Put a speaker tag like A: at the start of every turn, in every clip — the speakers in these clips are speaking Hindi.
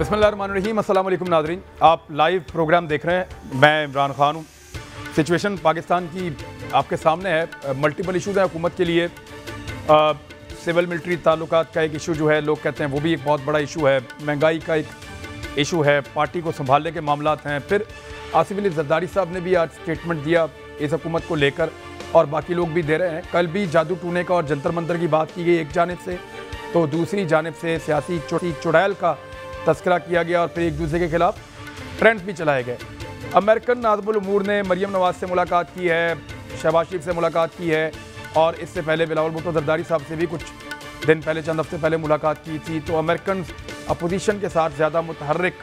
A: बिस्मिल्लाहिर्रहमानिर्रहीम, अस्सलाम वालेकुम नाज़रीन। आप लाइव प्रोग्राम देख रहे हैं। मैं इमरान खान हूँ। सिचुएशन पाकिस्तान की आपके सामने है। मल्टीपल इशूज़ हैं हुकूमत के लिए। सिविल मिलिट्री ताल्लुकात का एक इशू जो है, लोग कहते हैं वो भी एक बहुत बड़ा इशू है। महंगाई का एक इशू है। पार्टी को संभालने के मामलात हैं। फिर आसिफ अली जरदारी साहब ने भी आज स्टेटमेंट दिया इस हुकूमत को लेकर, और बाकी लोग भी दे रहे हैं। कल भी जादू टूने का और जंतर मंतर की बात की गई एक जानिब से, तो दूसरी जानिब से सियासी चुड़ैल का तस्करा किया गया और फिर एक दूसरे के खिलाफ ट्रेंड्स भी चलाए गए। अमेरिकन नाज़िमुल उमूर ने मरियम नवाज से मुलाकात की है, शहबाज शरीफ से मुलाकात की है, और इससे पहले बिलावल भुट्टो जरदारी साहब से भी कुछ दिन पहले, चंद हफ्ते पहले मुलाकात की थी। तो अमेरिकन अपोजिशन के साथ ज़्यादा मुतहर्रिक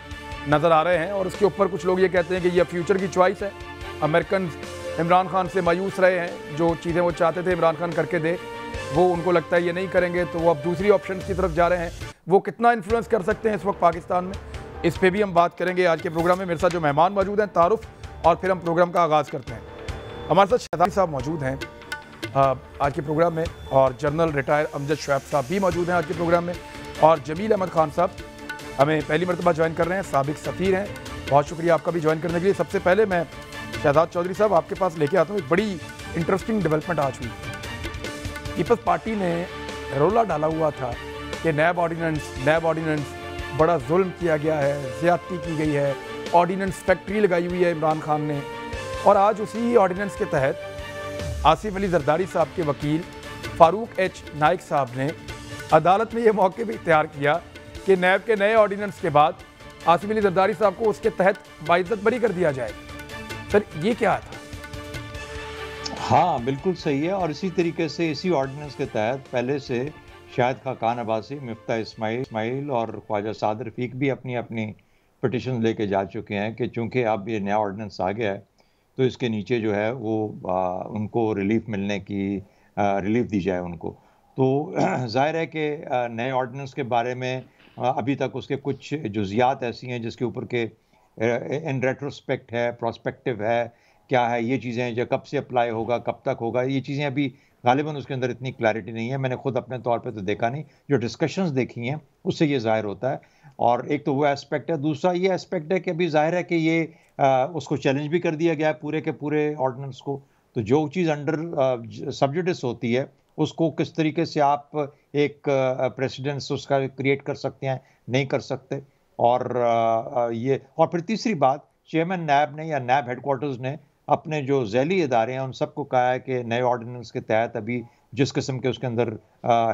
A: नज़र आ रहे हैं, और उसके ऊपर कुछ लोग ये कहते हैं कि यह फ्यूचर की चॉइस है। अमेरिकन इमरान खान से मायूस रहे हैं। जो चीज़ें वो चाहते थे इमरान खान करके दे, वो उनको लगता है ये नहीं करेंगे, तो वो अब दूसरी ऑप्शन की तरफ जा रहे हैं। वो कितना इन्फ्लुएंस कर सकते हैं इस वक्त पाकिस्तान में, इस पे भी हम बात करेंगे आज के प्रोग्राम में। मेरे साथ जो मेहमान मौजूद हैं, तारुफ, और फिर हम प्रोग्राम का आगाज़ करते हैं। हमारे साथ शहजादी साहब मौजूद हैं आज के प्रोग्राम में, और जनरल रिटायर अमजद शुएब साहब भी मौजूद हैं आज के प्रोग्राम में, और जमील अहमद खान साहब हमें पहली मरतबा ज्वाइन कर रहे हैं, साबिक सफ़ीर हैं। बहुत शुक्रिया आपका भी ज्वाइन करने के लिए। सबसे पहले मैं शहजाद चौधरी साहब आपके पास लेके आता हूँ। एक बड़ी इंटरेस्टिंग डेवलपमेंट आज हुई। पीपल्स पार्टी ने रोला डाला हुआ था कि नैब ऑर्डिनेंस बड़ा जुल्म किया गया है, ज़्यादती की गई है, ऑर्डिनेंस फैक्ट्री लगाई हुई है इमरान खान ने। और आज उसी ऑर्डिनेंस के तहत आसिफ अली जरदारी साहब के वकील फारूक एच नाइक साहब ने अदालत में ये मौके भी इख्तियार किया कि नैब के नए ऑर्डिनेंस के बाद आसिफ अली जरदारी साहब को उसके तहत बाइज्जत बरी कर दिया जाए। सर, ये क्या था?
B: हाँ, बिल्कुल सही है। और इसी तरीके से इसी ऑर्डिनेंस के तहत पहले से शाहिद खाकान अब्बासी, मिफ्ता इस्माइल और ख्वाजा साद रफ़ीक भी अपनी अपनी पिटिशन लेके जा चुके हैं कि चूँकि अब ये नया ऑर्डिनेंस आ गया है, तो इसके नीचे जो है वो उनको रिलीफ मिलने की रिलीफ दी जाए उनको। तो ज़ाहिर है कि नए ऑर्डिनेंस के बारे में अभी तक उसके कुछ जुज़ियात ऐसी हैं जिसके ऊपर के इन रेट्रोस्पेक्ट है, प्रोस्पेक्टिव है, क्या है, ये चीज़ें जो कब से अप्लाई होगा, कब तक होगा, ये चीज़ें अभी गालिबन उसके अंदर इतनी क्लैरिटी नहीं है। मैंने खुद अपने तौर पे तो देखा नहीं, जो डिस्कशंस देखी हैं उससे ये ज़ाहिर होता है। और एक तो वो एस्पेक्ट है, दूसरा ये एस्पेक्ट है कि अभी ज़ाहिर है कि ये उसको चैलेंज भी कर दिया गया है पूरे के पूरे ऑर्डिनेंस को। तो जो चीज़ अंडर सब्जुडिस होती है, उसको किस तरीके से आप एक प्रेसिडेंस उसका क्रिएट कर सकते हैं, नहीं कर सकते। और ये, और फिर तीसरी बात, चेयरमैन नैब ने या नैब हेडक्वार्टर्स ने अपने जो ज़ैली इदारे हैं उन सबको कहा है कि नए ऑर्डिनेंस के तहत अभी जिस किस्म के उसके अंदर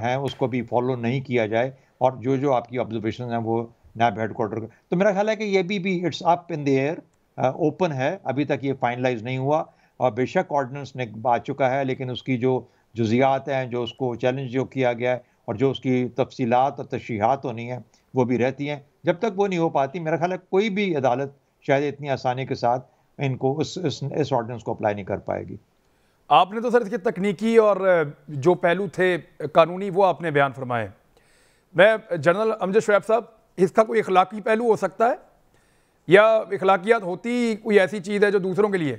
B: हैं उसको भी फॉलो नहीं किया जाए, और जो जो आपकी ऑब्जर्वेशन हैं वो नैब हेडक्वार्टर। तो मेरा ख्याल है कि ये भी it's up in the air, open है, अभी तक ये फाइनलाइज नहीं हुआ। और बेशक ऑर्डिनेंस ने आ चुका है, लेकिन उसकी जो जुजियात हैं, जो उसको चैलेंज जो किया गया है, और जो उसकी तफसीलात और तशरीहात होनी है वो भी रहती हैं। जब तक वो नहीं हो पाती, मेरा ख्याल है कोई भी अदालत शायद इतनी आसानी के साथ इनको इस ऑर्डिनेंस को अप्लाई नहीं कर पाएगी।
A: आपने तो सर इसके तकनीकी और जो पहलू थे कानूनी वो आपने बयान फरमाए। मैं जनरल अमजद शुएब साहब, इसका कोई इखलाकी पहलू हो सकता है, या इखलाकियात होती कोई ऐसी चीज़ है जो दूसरों के लिए?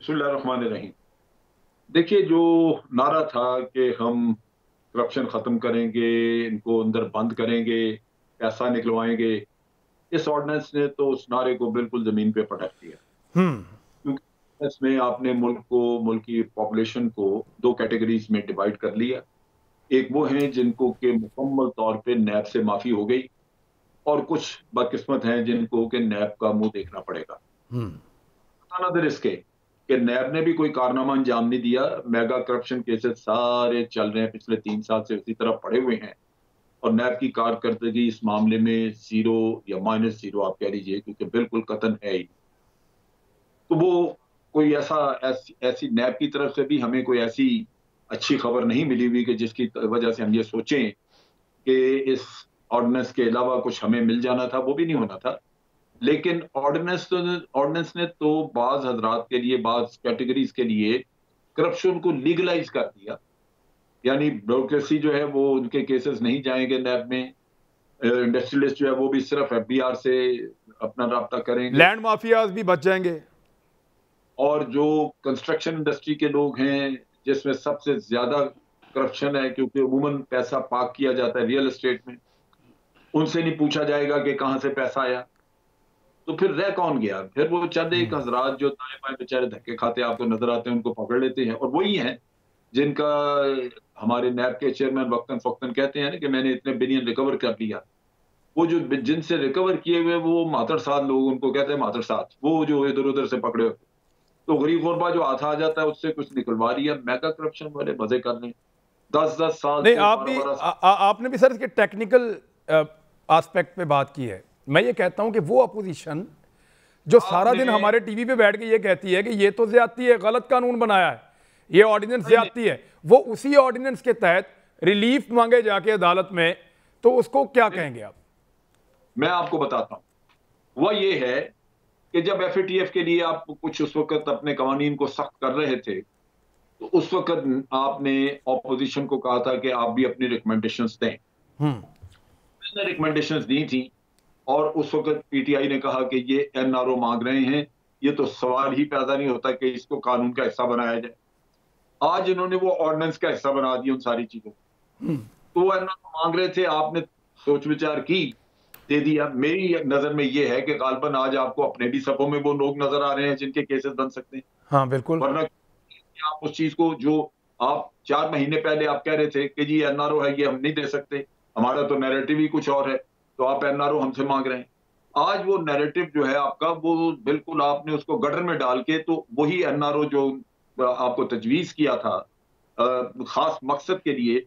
C: बिस्मिल्लाहिर्रहमानिर्रहीम। देखिए, जो नारा था कि हम करप्शन खत्म करेंगे, इनको अंदर बंद करेंगे, पैसा निकलवाएंगे, इस ऑर्डिनेंस ने तो उस नारे को बिल्कुल जमीन पे पटक दिया। क्योंकि इसमें आपने मुल्क की पॉपुलेशन को दो कैटेगरीज में डिवाइड कर लिया। एक वो हैं जिनको के मुकम्मल तौर पे नैब से माफी हो गई, और कुछ बदकिस्मत हैं जिनको के नैब का मुंह देखना पड़ेगा। नजर इसके कि नैब ने भी कोई कारनामा अंजाम नहीं दिया। मेगा करप्शन केसेस सारे चल रहे हैं, पिछले 3 साल से उसी तरह पड़े हुए हैं, और नैब की कारकर्दगी इस मामले में 0 या -0 आप कह लीजिए, क्योंकि बिल्कुल कतन है ही। तो वो कोई ऐसी नैब की तरफ से भी हमें कोई ऐसी अच्छी खबर नहीं मिली हुई कि जिसकी वजह से हम ये सोचें कि इस ऑर्डिनेंस के अलावा कुछ हमें मिल जाना था, वो भी नहीं होना था। लेकिन ऑर्डिनेंस ने तो बाज हजरात के लिए, बाज कैटेगरीज के लिए करप्शन को लीगलाइज कर दिया। यानी ब्यूरोक्रेसी जो है वो, उनके केसेस नहीं जाएंगे नैब में। इंडस्ट्रियलिस्ट जो है वो भी सिर्फ एफबीआर से अपना राब्ता करेंगे,
A: लैंड माफियाज भी बच जाएंगे।
C: और जो कंस्ट्रक्शन इंडस्ट्री के लोग हैं, जिसमें सबसे ज्यादा करप्शन है, क्योंकि अमूमन पैसा पार्क किया जाता है रियल एस्टेट में, उनसे नहीं पूछा जाएगा कि कहां से पैसा आया, तो फिर रह कौन गया? फिर वो चंद एक हजरात जो दाएं बाएं बेचारे धक्के खाते आपको नजर आते हैं, उनको पकड़ लेते हैं, और वही हैं जिनका हमारे नैब के चेयरमैन वक्तन फक्तन कहते हैं ना कि मैंने इतने बिलियन रिकवर कर लिया। वो जो जिनसे रिकवर किए हुए वो मातड़सात लोग, उनको कहते हैं मातड़सात, वो जो इधर उधर से पकड़े होते, तो गरीब गुरबा जो हाथ आ जाता है उससे कुछ निकलवा रही है। मेगा करप्शन वाले मजे कर लें, 10-10 साल
A: नहीं,
C: से,
A: आप भी
C: 12-12 साल।
A: आपने भी सर इसके टेक्निकल एस्पेक्ट पे बात की है। मैं ये कहता हूं कि वो अपोजिशन जो सारा दिन हमारे टीवी पे बैठ के ये कहती है कि ये तो ज्यादती है, गलत कानून बनाया है, ये ऑर्डिनेंस ज्यादती है, वो उसी ऑर्डिनेंस के तहत रिलीफ मांगे जाके अदालत में, तो उसको क्या कहेंगे आप?
C: मैं आपको बताता हूं, वह ये है कि जब एफएटीएफ के लिए आप कुछ उस वक्त अपने कवानीन को सख्त कर रहे थे, तो उस वक्त आपने ऑपोजिशन को कहा था कि आप भी अपनी रिकमेंडेशंस दें। मैंने रिकमेंडेशंस दी थी, और उस वक्त पीटीआई ने कहा कि ये एनआरओ मांग रहे हैं, ये तो सवाल ही पैदा नहीं होता कि इसको कानून का हिस्सा बनाया जाए। आज इन्होंने वो ऑर्डिनेंस का हिस्सा बना दिया उन सारी चीजों को। तो वो एनआरओ मांग रहे थे, आपने सोच विचार की, दे दिया। मेरी नजर में ये है कि गालबन आज आपको अपने भी सफों में वो लोग नजर आ रहे हैं जिनके केसेस बन सकते हैं।
A: हाँ बिल्कुल।
C: वरना आप उस चीज को जो आप 4 महीने पहले आप कह रहे थे कि जी एनआरओ है, ये हम नहीं दे सकते, हमारा तो नैरेटिव ही कुछ और है, तो आप एनआरओ हमसे मांग रहे हैं। आज वो नैरेटिव जो है आपका, वो बिल्कुल आपने उसको गटर में डाल के, तो वही एनआरओ जो आपको तजवीज किया था खास मकसद के लिए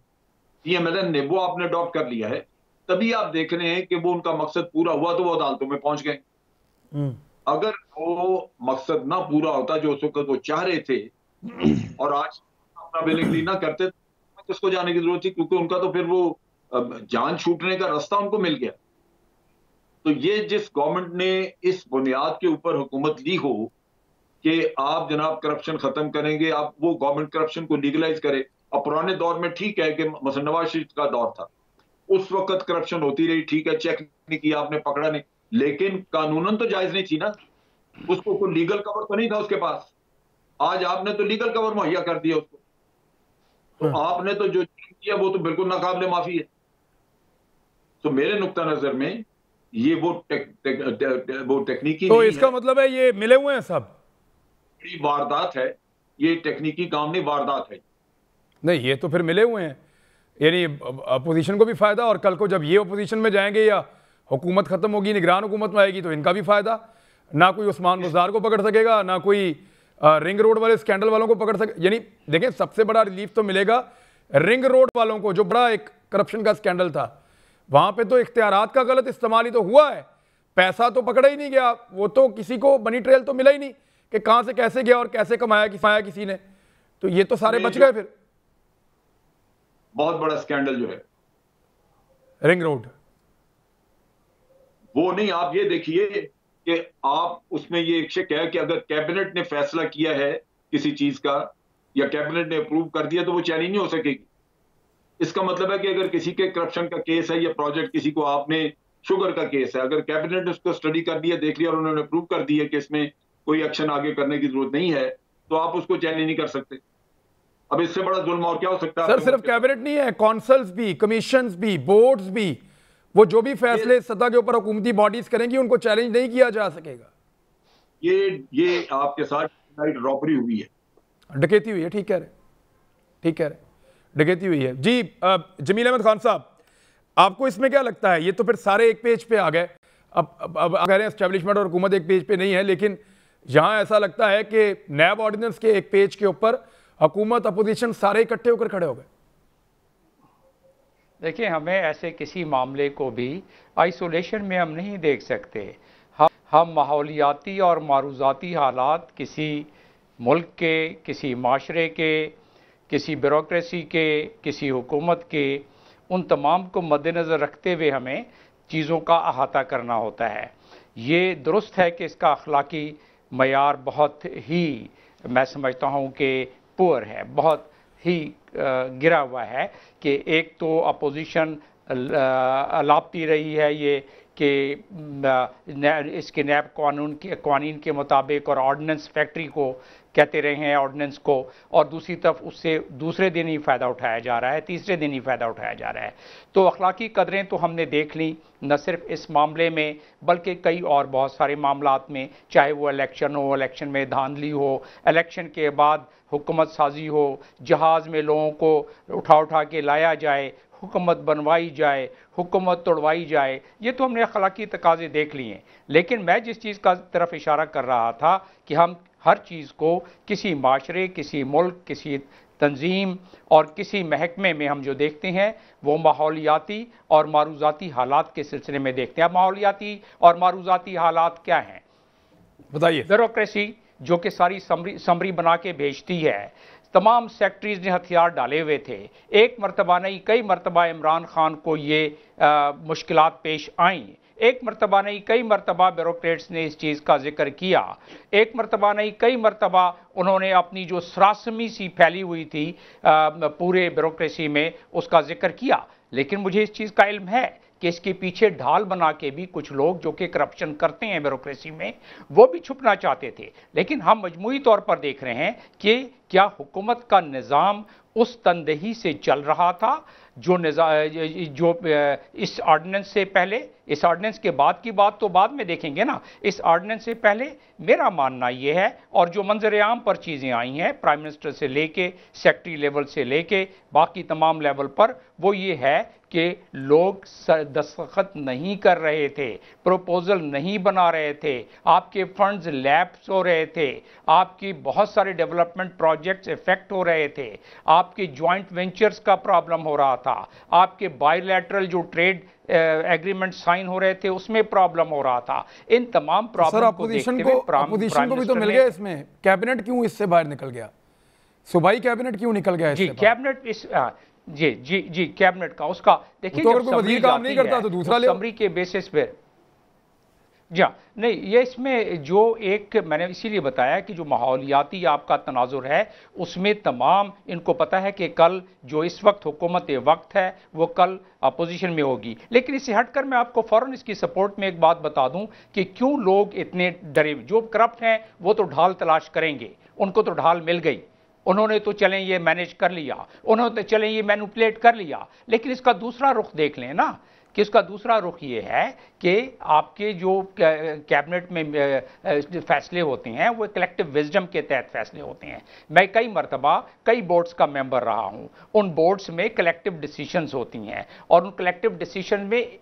C: पीएमएलएन ने, वो आपने अडॉप्ट कर लिया है। तभी आप देख रहे हैं कि वो उनका मकसद पूरा हुआ तो वो अदालतों में पहुंच गए। अगर वो मकसद ना पूरा होता जो उस वक्त वो चाह रहे थे, और आज अपना विलिंगली ना करते, तो किसको जाने की जरूरत थी, क्योंकि उनका तो फिर वो जान छूटने का रास्ता उनको मिल गया। तो ये जिस गवर्नमेंट ने इस बुनियाद के ऊपर हुकूमत ली हो कि आप जनाब करप्शन खत्म करेंगे, आप वो गवर्नमेंट करप्शन को लीगलाइज करे। अब पुराने दौर में ठीक है कि मसलन नवाज शरीफ का दौर था, उस वक्त करप्शन होती रही, ठीक है, चेक नहीं किया आपने, पकड़ा नहीं, लेकिन कानूनन तो जायज नहीं थी ना, उसको कोई लीगल कवर तो नहीं था उसके पास। आज आपने तो लीगल कवर मुहैया कर दिया उसको, तो आपने तो जो किया वो तो बिल्कुल नाकाबिले माफी है। तो मेरे नुक्ता नजर में ये वो टेक्निकी
A: तो
C: नहीं
A: इसका
C: है,
A: मतलब है ये मिले हुए हैं सब,
C: बड़ी वारदात है, ये टेक्निकी काम नहीं, वारदात है।
A: नहीं ये तो फिर मिले हुए हैं, यानी अपोजिशन को भी फायदा, और कल को जब ये अपोजिशन में जाएंगे या हुकूमत खत्म होगी, निगरान हुकूमत में आएगी, तो इनका भी फायदा। ना कोई उस्मान बुज़दार को पकड़ सकेगा, ना कोई रिंग रोड वाले स्कैंडल वालों को पकड़ सके। यानी देखें, सबसे बड़ा रिलीफ तो मिलेगा रिंग रोड वालों को, जो बड़ा एक करप्शन का स्कैंडल था, वहां पे तो इख्तियारात का गलत इस्तेमाल ही तो हुआ है, पैसा तो पकड़ा ही नहीं गया, वो तो किसी को मनी ट्रेल तो मिला ही नहीं कि कहां से कैसे गया और कैसे कमाया किसी ने, तो ये तो सारे बच गए। फिर
C: बहुत बड़ा स्कैंडल जो है
A: रिंग रोड,
C: वो नहीं, आप ये देखिए कि आप उसमें ये एक शक है कि अगर कैबिनेट ने फैसला किया है किसी चीज का, या कैबिनेट ने अप्रूव कर दिया, तो वो चैलेंज नहीं हो सकेगी। इसका मतलब है कि अगर किसी के करप्शन का केस है, या प्रोजेक्ट किसी को आपने, शुगर का केस है, अगर कैबिनेट ने उसको स्टडी कर दिया, देख लिया, और उन्होंने अप्रूव कर दिया कि इसमें कोई एक्शन आगे करने की जरूरत नहीं है, तो आप उसको चैलेंज नहीं कर सकते। अब इससे बड़ा जुल्म और क्या हो सकता है?
A: सर सिर्फ कैबिनेट नहीं है, कौंसल्स भी, कमीशंस भी, बोर्ड्स भी, वो जो भी फैसले सत्ता के ऊपर हुकूमती बॉडीज करेंगी, उनको चैलेंज नहीं किया जा सकेगा।
C: ये आपके साथ रॉबरी हुई है,
A: डकैती हुई है, ठीक कह रहे, ठीक कह रहे, डकैती हुई है। जी जमील अहमद खान साहब, आपको इसमें क्या लगता है? ये तो फिर सारे एक पेज पे आ गए, अब कह रहे हैं एस्टेब्लिशमेंट और हुकूमत एक पेज पे नहीं है, लेकिन यहां ऐसा लगता है कि नैब ऑर्डिनेंस के एक पेज के ऊपर हुकूमत अपोजिशन सारे इकट्ठे होकर खड़े हो गए।
D: देखिए, हमें ऐसे किसी मामले को भी आइसोलेशन में हम नहीं देख सकते। हम माहौलियाती और मारूजाती हालात किसी मुल्क के, किसी माशरे के, किसी ब्यूरोक्रेसी के, किसी हुकूमत के, उन तमाम को मद्देनज़र रखते हुए हमें चीज़ों का अहाता करना होता है। ये दुरुस्त है कि इसका अखलाकी मयार बहुत ही, मैं समझता हूँ कि पुअर है, बहुत ही गिरा हुआ है, कि एक तो अपोजिशन लापती रही है ये इसके नैब कानून के मुताबिक और ऑर्डिनेंस फैक्ट्री को कहते रहे हैं ऑर्डिनेंस को, और दूसरी तरफ उससे दूसरे दिन ही फ़ायदा उठाया जा रहा है, तीसरे दिन ही फ़ायदा उठाया जा रहा है। तो अखलाकी कदरें तो हमने देख ली, न सिर्फ इस मामले में बल्कि कई और बहुत सारे मामलात में, चाहे वो इलेक्शन हो, इलेक्शन में धांधली हो, इलेक्शन के बाद हुकूमत साजी हो, जहाज़ में लोगों को उठा उठा के लाया जाए, हुकूमत बनवाई जाए, हुकूमत तोड़वाई जाए, ये तो हमने अखलाकी तकाज़े देख लिए हैं। लेकिन मैं जिस चीज़ का तरफ इशारा कर रहा था कि हम हर चीज़ को किसी माशरे, किसी मुल्क, किसी तंजीम और किसी महकमे में हम जो देखते हैं वो माहौलियाती और मारूज़ाती हालात के सिलसिले में देखते हैं। अब माहौलियाती और मारूज़ाती हालात क्या हैं,
A: बताइए।
D: ब्यूरोक्रेसी जो कि सारी समरी बना के भेजती है, तमाम सेक्रेटरीज ने हथियार डाले हुए थे, एक मरतबा नहीं कई मरतबा इमरान खान को ये मुश्किलात पेश आईं, एक मरतबा नहीं कई मरतबा ब्यूरोक्रेट्स ने इस चीज़ का जिक्र किया, एक मरतबा नहीं कई मरतबा उन्होंने अपनी जो सरासमी सी फैली हुई थी पूरे ब्यूरोक्रेसी में उसका जिक्र किया। लेकिन मुझे इस चीज़ का इल्म है कि इसके पीछे ढाल बना के भी कुछ लोग जो कि करप्शन करते हैं ब्यूरोक्रेसी में, वो भी छुपना चाहते थे। लेकिन हम मजमूई तौर पर देख रहे हैं कि क्या हुकूमत का निज़ाम उस तनदेही से चल रहा था जो इस ऑर्डिनेंस से पहले, इस ऑर्डिनेंस के बाद की बात तो बाद में देखेंगे ना, इस ऑर्डिनेंस से पहले मेरा मानना यह है, और जो मंजर आम पर चीज़ें आई हैं प्राइम मिनिस्टर से लेके सेक्रेटरी लेवल से लेके बाकी तमाम लेवल पर, वो ये है कि लोग दस्तखत नहीं कर रहे थे, प्रपोजल नहीं बना रहे थे, आपके फंड्स लैप्स हो रहे थे, आपकी बहुत सारे डेवलपमेंट प्रोजेक्ट्स इफेक्ट हो रहे थे, आपके जॉइंट वेंचर्स का प्रॉब्लम हो रहा था, आपके बायलैटरल जो ट्रेड एग्रीमेंट साइन हो रहे थे उसमें प्रॉब्लम हो रहा था। इन तमाम प्रॉब्लम को देखते हुए
A: अपोजिशन को भी तो मिल गया इसमें, कैबिनेट क्यों इससे बाहर निकल गया, सूबाई कैबिनेट क्यों निकल गया?
D: जी कैबिनेट इस जी कैबिनेट का उसका देखिए,
A: तो अगर कोई वजीर काम नहीं करता तो दूसरा ले,
D: समरी के बेसिस पे जी नहीं, ये इसमें जो एक मैंने इसीलिए बताया कि जो माहौलियाती आपका तनाजुर है उसमें तमाम इनको पता है कि कल जो इस वक्त हुकूमत वक्त है वो कल अपोजिशन में होगी। लेकिन इससे हटकर मैं आपको फ़ौरन इसकी सपोर्ट में एक बात बता दूं कि क्यों लोग इतने डरे, जो करप्ट हैं वो तो ढाल तलाश करेंगे, उनको तो ढाल मिल गई, उन्होंने तो चलें ये मैनेज कर लिया, उन्होंने तो चलें ये मैनिपुलेट कर लिया। लेकिन इसका दूसरा रुख देख लें ना, कि इसका दूसरा रुख ये है कि आपके जो कैबिनेट में फैसले होते हैं वो कलेक्टिव विजडम के तहत फैसले होते हैं। मैं कई मरतबा कई बोर्ड्स का मेंबर रहा हूं, उन बोर्ड्स में कलेक्टिव डिसीजंस होती हैं और उन कलेक्टिव डिसीजन में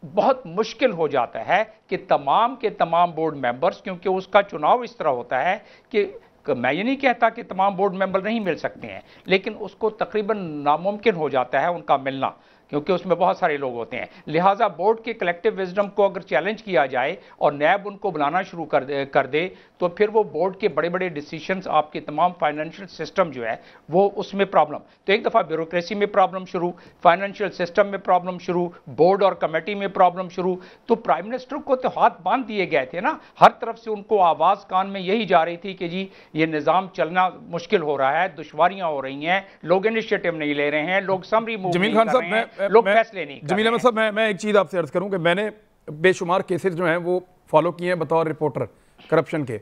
D: बहुत मुश्किल हो जाता है कि तमाम के तमाम बोर्ड मेंबर्स, क्योंकि उसका चुनाव इस तरह होता है कि मैं ये नहीं कहता कि तमाम बोर्ड मेंबर नहीं मिल सकते हैं, लेकिन उसको तकरीबन नामुमकिन हो जाता है उनका मिलना, क्योंकि उसमें बहुत सारे लोग होते हैं। लिहाजा बोर्ड के कलेक्टिव विजडम को अगर चैलेंज किया जाए और नैब उनको बुलाना शुरू कर दे तो फिर वो बोर्ड के बड़े बड़े डिसीजंस, आपके तमाम फाइनेंशियल सिस्टम जो है वो उसमें प्रॉब्लम, तो एक दफ़ा ब्यूरोक्रेसी में प्रॉब्लम शुरू, फाइनेंशियल सिस्टम में प्रॉब्लम शुरू, बोर्ड और कमेटी में प्रॉब्लम शुरू। तो प्राइम मिनिस्टर को तो हाथ बांध दिए गए थे ना, हर तरफ से उनको आवाज़ कान में यही जा रही थी कि जी ये निज़ाम चलना मुश्किल हो रहा है, दुश्वारियाँ हो रही हैं, लोग इनिशिएटिव नहीं ले रहे हैं, लोग समरी मूव नहीं कर रहे हैं, लोग फैसले नहीं कर रहे हैं।
A: जमील अहमद साहब, मैं एक चीज़ आपसे अर्ज करूं कि मैंने बेशुमार केसेस जो हैं वो फॉलो किए हैं बतौर रिपोर्टर करप्शन के।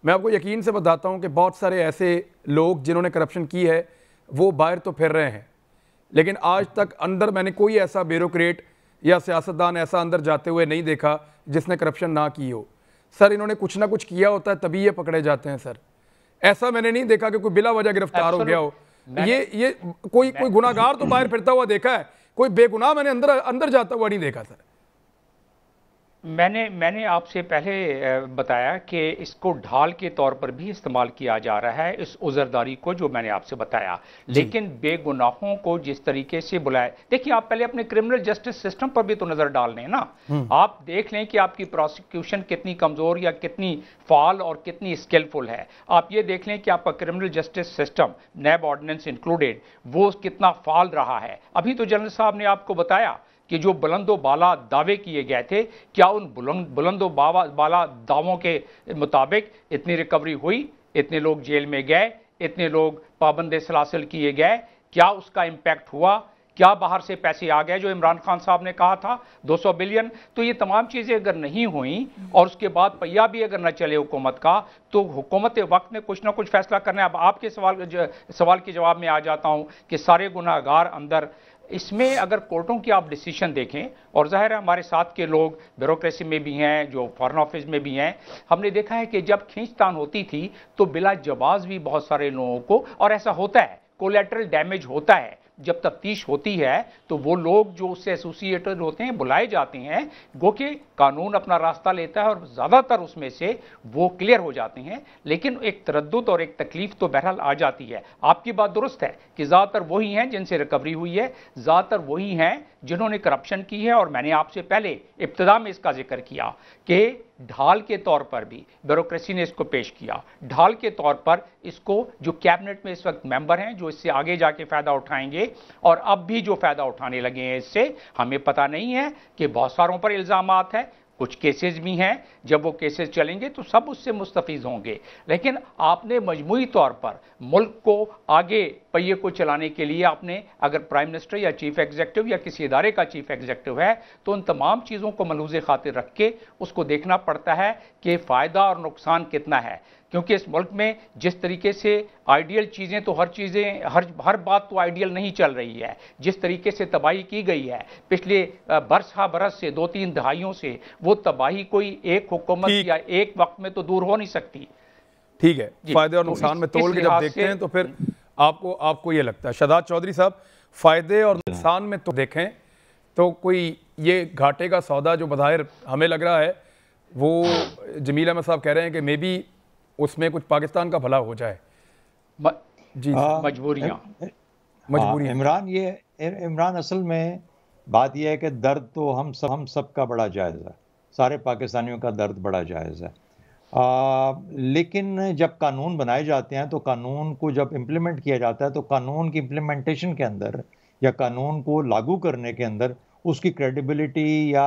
A: मैं आपको यकीन से बताता हूं कि बहुत सारे ऐसे लोग जिन्होंने करप्शन की है वो बाहर तो फिर रहे हैं, लेकिन आज तक अंदर मैंने कोई ऐसा ब्यूरोक्रेट या सियासतदान ऐसा अंदर जाते हुए नहीं देखा जिसने करप्शन ना की हो। सर इन्होंने कुछ ना कुछ किया होता है तभी ये पकड़े जाते हैं सर, ऐसा मैंने नहीं देखा कि कोई बिला वजह गिरफ्तार हो गया हो। ये कोई गुनाहगार तो बाहर फिरता हुआ देखा है, कोई बेगुनाह मैंने अंदर जाता हुआ नहीं देखा सर।
D: मैंने आपसे पहले बताया कि इसको ढाल के तौर पर भी इस्तेमाल किया जा रहा है, इस उज़रदारी को जो मैंने आपसे बताया, लेकिन बेगुनाहों को जिस तरीके से बुलाया, देखिए आप पहले अपने क्रिमिनल जस्टिस सिस्टम पर भी तो नजर डाल लें ना, आप देख लें कि आपकी प्रोसिक्यूशन कितनी कमजोर या कितनी फाल और कितनी स्किलफुल है। आप ये देख लें कि आपका क्रिमिनल जस्टिस सिस्टम नैब ऑर्डिनेंस इंक्लूडेड वो कितना फाल रहा है। अभी तो जनरल साहब ने आपको बताया कि जो बुलंदो बाला दावे किए गए थे, क्या उन बुलंदो बाला दावों के मुताबिक इतनी रिकवरी हुई, इतने लोग जेल में गए, इतने लोग पाबंद सलासिल किए गए, क्या उसका इम्पैक्ट हुआ? क्या बाहर से पैसे आ गए जो इमरान खान साहब ने कहा था 200 बिलियन। तो ये तमाम चीज़ें अगर नहीं हुई और उसके बाद पहिया भी अगर न चले हुकूमत का, तो हुकूमत वक्त ने कुछ ना कुछ फैसला करना है। अब आपके सवाल के जवाब में आ जाता हूं कि सारे गुनाहगार अंदर, इसमें अगर कोर्टों की आप डिसीजन देखें, और जाहिर है हमारे साथ के लोग ब्यूरोक्रेसी में भी हैं, जो फॉरेन ऑफिस में भी हैं, हमने देखा है कि जब खींचतान होती थी तो बिला जवाब भी बहुत सारे लोगों को, और ऐसा होता है, कोलैटरल डैमेज होता है। जब तफ्तीश होती है तो वो लोग जो उससे एसोसिएटेड होते हैं बुलाए जाते हैं, गो के कानून अपना रास्ता लेता है और ज़्यादातर उसमें से वो क्लियर हो जाते हैं। लेकिन एक तरद्दुद और एक तकलीफ तो बहरहाल आ जाती है। आपकी बात दुरुस्त है कि ज़्यादातर वही हैं जिनसे रिकवरी हुई है, ज़्यादातर वही हैं जिन्होंने करप्शन की है। और मैंने आपसे पहले इब्तिदा में इसका जिक्र किया कि ढाल के तौर पर भी ब्यूरोक्रेसी ने इसको पेश किया, ढाल के तौर पर इसको जो कैबिनेट में इस वक्त मेंबर हैं जो इससे आगे जाके फ़ायदा उठाएंगे और अब भी जो फ़ायदा उठाने लगे हैं इससे, हमें पता नहीं है कि बहुत सारों पर इल्ज़ामात है, कुछ केसेस भी हैं, जब वो केसेस चलेंगे तो सब उससे मुस्तफीज़ होंगे। लेकिन आपने मजमूई तौर पर मुल्क को आगे पहिए को चलाने के लिए आपने, अगर प्राइम मिनिस्टर या चीफ एग्जीक्यूटिव या किसी इदारे का चीफ एग्जीक्यूटिव है, तो उन तमाम चीज़ों को मलूज़े खातिर रख के उसको देखना पड़ता है कि फ़ायदा और नुकसान कितना है। क्योंकि इस मुल्क में जिस तरीके से आइडियल चीज़ें तो हर बात तो आइडियल नहीं चल रही है। जिस तरीके से तबाही की गई है पिछले बरस से 2-3 दहाइयों से, वो तबाही कोई एक हुकूमत या एक वक्त में तो दूर हो नहीं सकती।
A: ठीक है, फायदे और नुकसान में तोल के जब देखते हैं तो फिर आपको ये लगता है, शहजाद चौधरी साहब, फायदे और नुकसान में तो देखें तो कोई ये घाटे का सौदा जो बज़ाहिर हमें लग रहा है, वो जमील अहमद साहब कह रहे हैं कि मे बी उसमें कुछ पाकिस्तान का भला हो जाए।
D: जी, मजबूरियां
B: इमरान असल में बात यह है कि दर्द तो हम सब का बड़ा जायज़ है, सारे पाकिस्तानियों का दर्द बड़ा जायज़ है। लेकिन जब कानून बनाए जाते हैं तो कानून को जब इम्प्लीमेंट किया जाता है तो कानून की इम्प्लीमेंटेशन के अंदर या कानून को लागू करने के अंदर उसकी क्रेडिबिलिटी या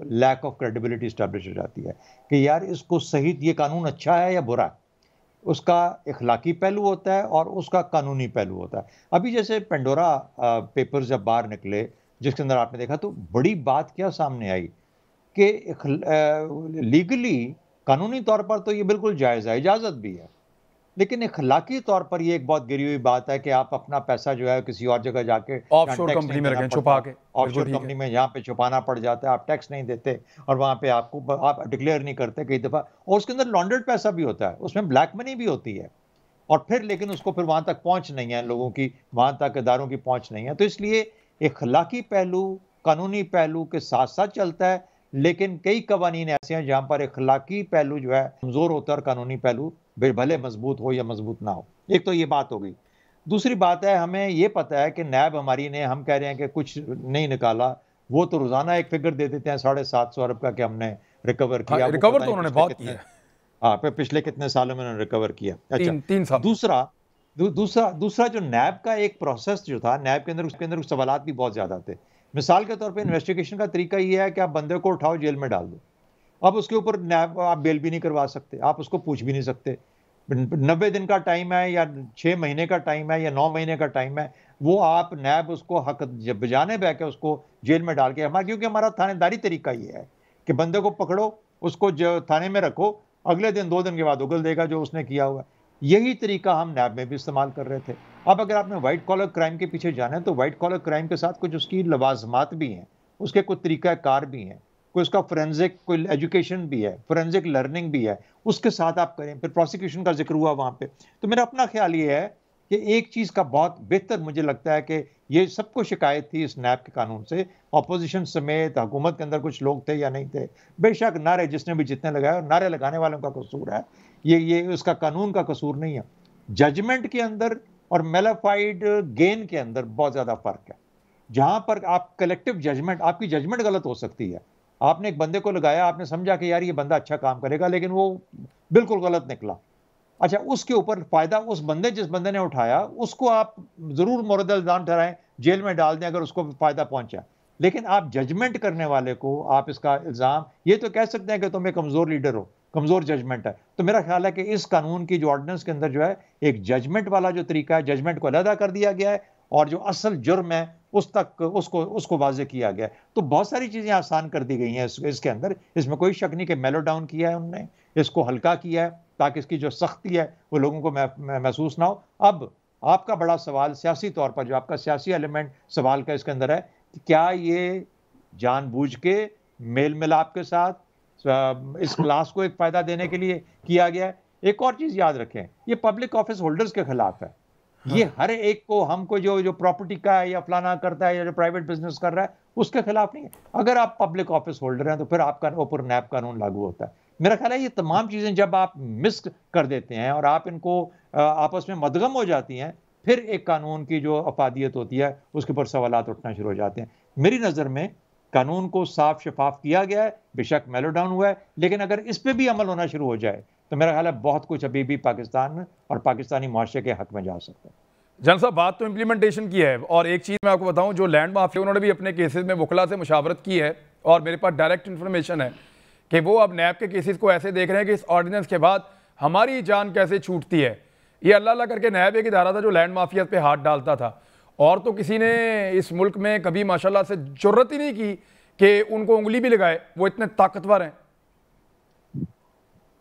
B: लैक ऑफ क्रेडिबिलिटी इस्टेब्लिश हो जाती है कि यार इसको सही, ये कानून अच्छा है या बुरा है। उसका इखलाकी पहलू होता है और उसका कानूनी पहलू होता है। अभी जैसे पेंडोरा पेपर्स जब बाहर निकले, जिसके अंदर आपने देखा तो बड़ी बात क्या सामने आई कि लीगली कानूनी तौर पर तो ये बिल्कुल जायज़ है, इजाज़त भी है, लेकिन इखलाकी तौर पर ये एक बहुत गिरी हुई बात है कि आप अपना पैसा जो है किसी और जगह जाके
A: ऑफशोर कंपनी में रखें, छुपा के,
B: ऑफशोर कंपनी में यहाँ पे छुपाना पड़ जाता है, आप टैक्स नहीं देते और वहाँ पे आप डिक्लेयर नहीं करते कई दफ़ा, और उसके अंदर लॉन्ड्रेड पैसा भी होता है, उसमें ब्लैक मनी भी होती है, और फिर लेकिन उसको फिर वहाँ तक पहुँच नहीं है, लोगों की वहाँ तक इदारों की पहुँच नहीं है। तो इसलिए इखलाकी पहलू कानूनी पहलू के साथ साथ चलता है, लेकिन कई कवानीन ऐसे हैं जहाँ पर इखलाकी पहलू जो है कमज़ोर होता है और कानूनी पहलू भले मजबूत हो या मजबूत ना हो। एक तो ये बात हो गई। दूसरी बात है, हमें ये पता है कि नैब हमारी ने, हम कह रहे हैं कि कुछ नहीं निकाला, वो तो रोजाना एक फिगर दे देते हैं 750 अरब का कि हमने रिकवर किया।
A: हाँ, रिकवर तो उन्होंने बहुत किया है।
B: हाँ, पिछले कितने सालों में उन्होंने रिकवर किया। अच्छा,
A: 3 साल।
B: दूसरा जो नैब का एक प्रोसेस जो था, नैब के अंदर उसके अंदर सवालात भी बहुत ज्यादा थे। मिसाल के तौर पर इन्वेस्टिगेशन का तरीका ये है कि आप बंदे को उठाओ, जेल में डाल दो, अब उसके ऊपर नैब आप बेल भी नहीं करवा सकते, आप उसको पूछ भी नहीं सकते। 90 दिन का टाइम है या 6 महीने का टाइम है या 9 महीने का टाइम है, वो आप नैब उसको हक बजाने बह के उसको जेल में डाल के, क्योंकि हमारा थानेदारी तरीका ये है कि बंदे को पकड़ो, उसको थाने में रखो, अगले दिन 2 दिन के बाद उगल देगा जो उसने किया हुआ। यही तरीका हम नैब में भी इस्तेमाल कर रहे थे। अब अगर आपने व्हाइट कॉलर क्राइम के पीछे जाना है तो व्हाइट कॉलर क्राइम के साथ कुछ उसकी लवाजमात भी हैं, उसके कुछ तरीक़ाकार भी हैं, कोई उसका फोरेंसिक कोई एजुकेशन भी है, फोरेंसिक लर्निंग भी है, उसके साथ आप करें। फिर प्रोसिक्यूशन का जिक्र हुआ वहाँ पे। तो मेरा अपना ख्याल ये है कि एक चीज़ का बहुत बेहतर मुझे लगता है कि ये सबको शिकायत थी इस नैब के कानून से, अपोजिशन समेत हुकूमत के अंदर कुछ लोग थे या नहीं थे, बेशक नारे जिसने भी जितने लगाए, और नारे लगाने वालों का कसूर है, ये उसका कानून का कसूर नहीं है। जजमेंट के अंदर और मेलाफाइड गेन के अंदर बहुत ज़्यादा फ़र्क है। जहाँ पर आप कलेक्टिव जजमेंट, आपकी जजमेंट गलत हो सकती है, आपने एक बंदे को लगाया, आपने समझा कि यार ये बंदा अच्छा काम करेगा, लेकिन वो बिल्कुल गलत निकला। अच्छा, उसके ऊपर फायदा उस बंदे, जिस बंदे ने उठाया उसको आप जरूर मोरद इल्जाम ठहराएं, जेल में डाल दें अगर उसको फायदा पहुंचा, लेकिन आप जजमेंट करने वाले को आप इसका इल्जाम ये तो कह सकते हैं कि तुम एक कमजोर लीडर हो, कमजोर जजमेंट है। तो मेरा ख्याल है कि इस कानून की जो ऑर्डिनेंस के अंदर जो है एक जजमेंट वाला जो तरीका है, जजमेंट को अलहदा कर दिया गया है, और जो असल जुर्म है उस तक उसको वाजे किया गया। तो बहुत सारी चीज़ें आसान कर दी गई हैं इसके अंदर, इसमें कोई शक नहीं कि मेलो डाउन किया है उन्होंने, इसको हल्का किया है ताकि इसकी जो सख्ती है वो लोगों को महसूस ना हो। अब आपका बड़ा सवाल सियासी तौर पर, जो आपका सियासी एलिमेंट सवाल का इसके अंदर है कि क्या ये जानबूझ के मेल मिलाप के साथ इस क्लास को एक फ़ायदा देने के लिए किया गया है। एक और चीज़ याद रखें, ये पब्लिक ऑफिस होल्डर्स के खिलाफ है। ये हर एक को, हमको जो प्रॉपर्टी का है या फलाना करता है या जो प्राइवेट बिजनेस कर रहा है उसके खिलाफ नहीं है। अगर आप पब्लिक ऑफिस होल्डर हैं तो फिर आपका ऊपर नैब कानून लागू होता है। मेरा ख्याल है ये तमाम चीज़ें जब आप मिस कर देते हैं और आप इनको आपस में मदगम हो जाती हैं, फिर एक कानून की जो अफादियत होती है उसके ऊपर सवालात उठना शुरू हो जाते हैं। मेरी नज़र में कानून को साफ शफाफ किया गया है, बेशक मेलो डाउन हुआ है, लेकिन अगर इस पर भी अमल होना शुरू हो जाए तो मेरा ख्याल है बहुत कुछ अभी भी पाकिस्तान और पाकिस्तानी मुआशरे के हक में जा सकता है।
A: जन साहब, बात तो इम्प्लीमेंटेशन की है, और एक चीज़ मैं आपको बताऊं, जो लैंड माफिया उन्होंने भी अपने केसेस में वकला से मुशावरत की है, और मेरे पास डायरेक्ट इन्फॉर्मेशन है कि वो अब नैब के केसेस को ऐसे देख रहे हैं कि इस ऑर्डिनेंस के बाद हमारी जान कैसे छूटती है। ये अल्लाह अल्लाह करके नैब एक इदारा था जो लैंड माफिया पे हाथ डालता था, और तो किसी ने इस मुल्क में कभी माशाल्लाह से जुर्रत ही नहीं की कि उनको उंगली भी लगाए, वो इतने ताकतवर हैं।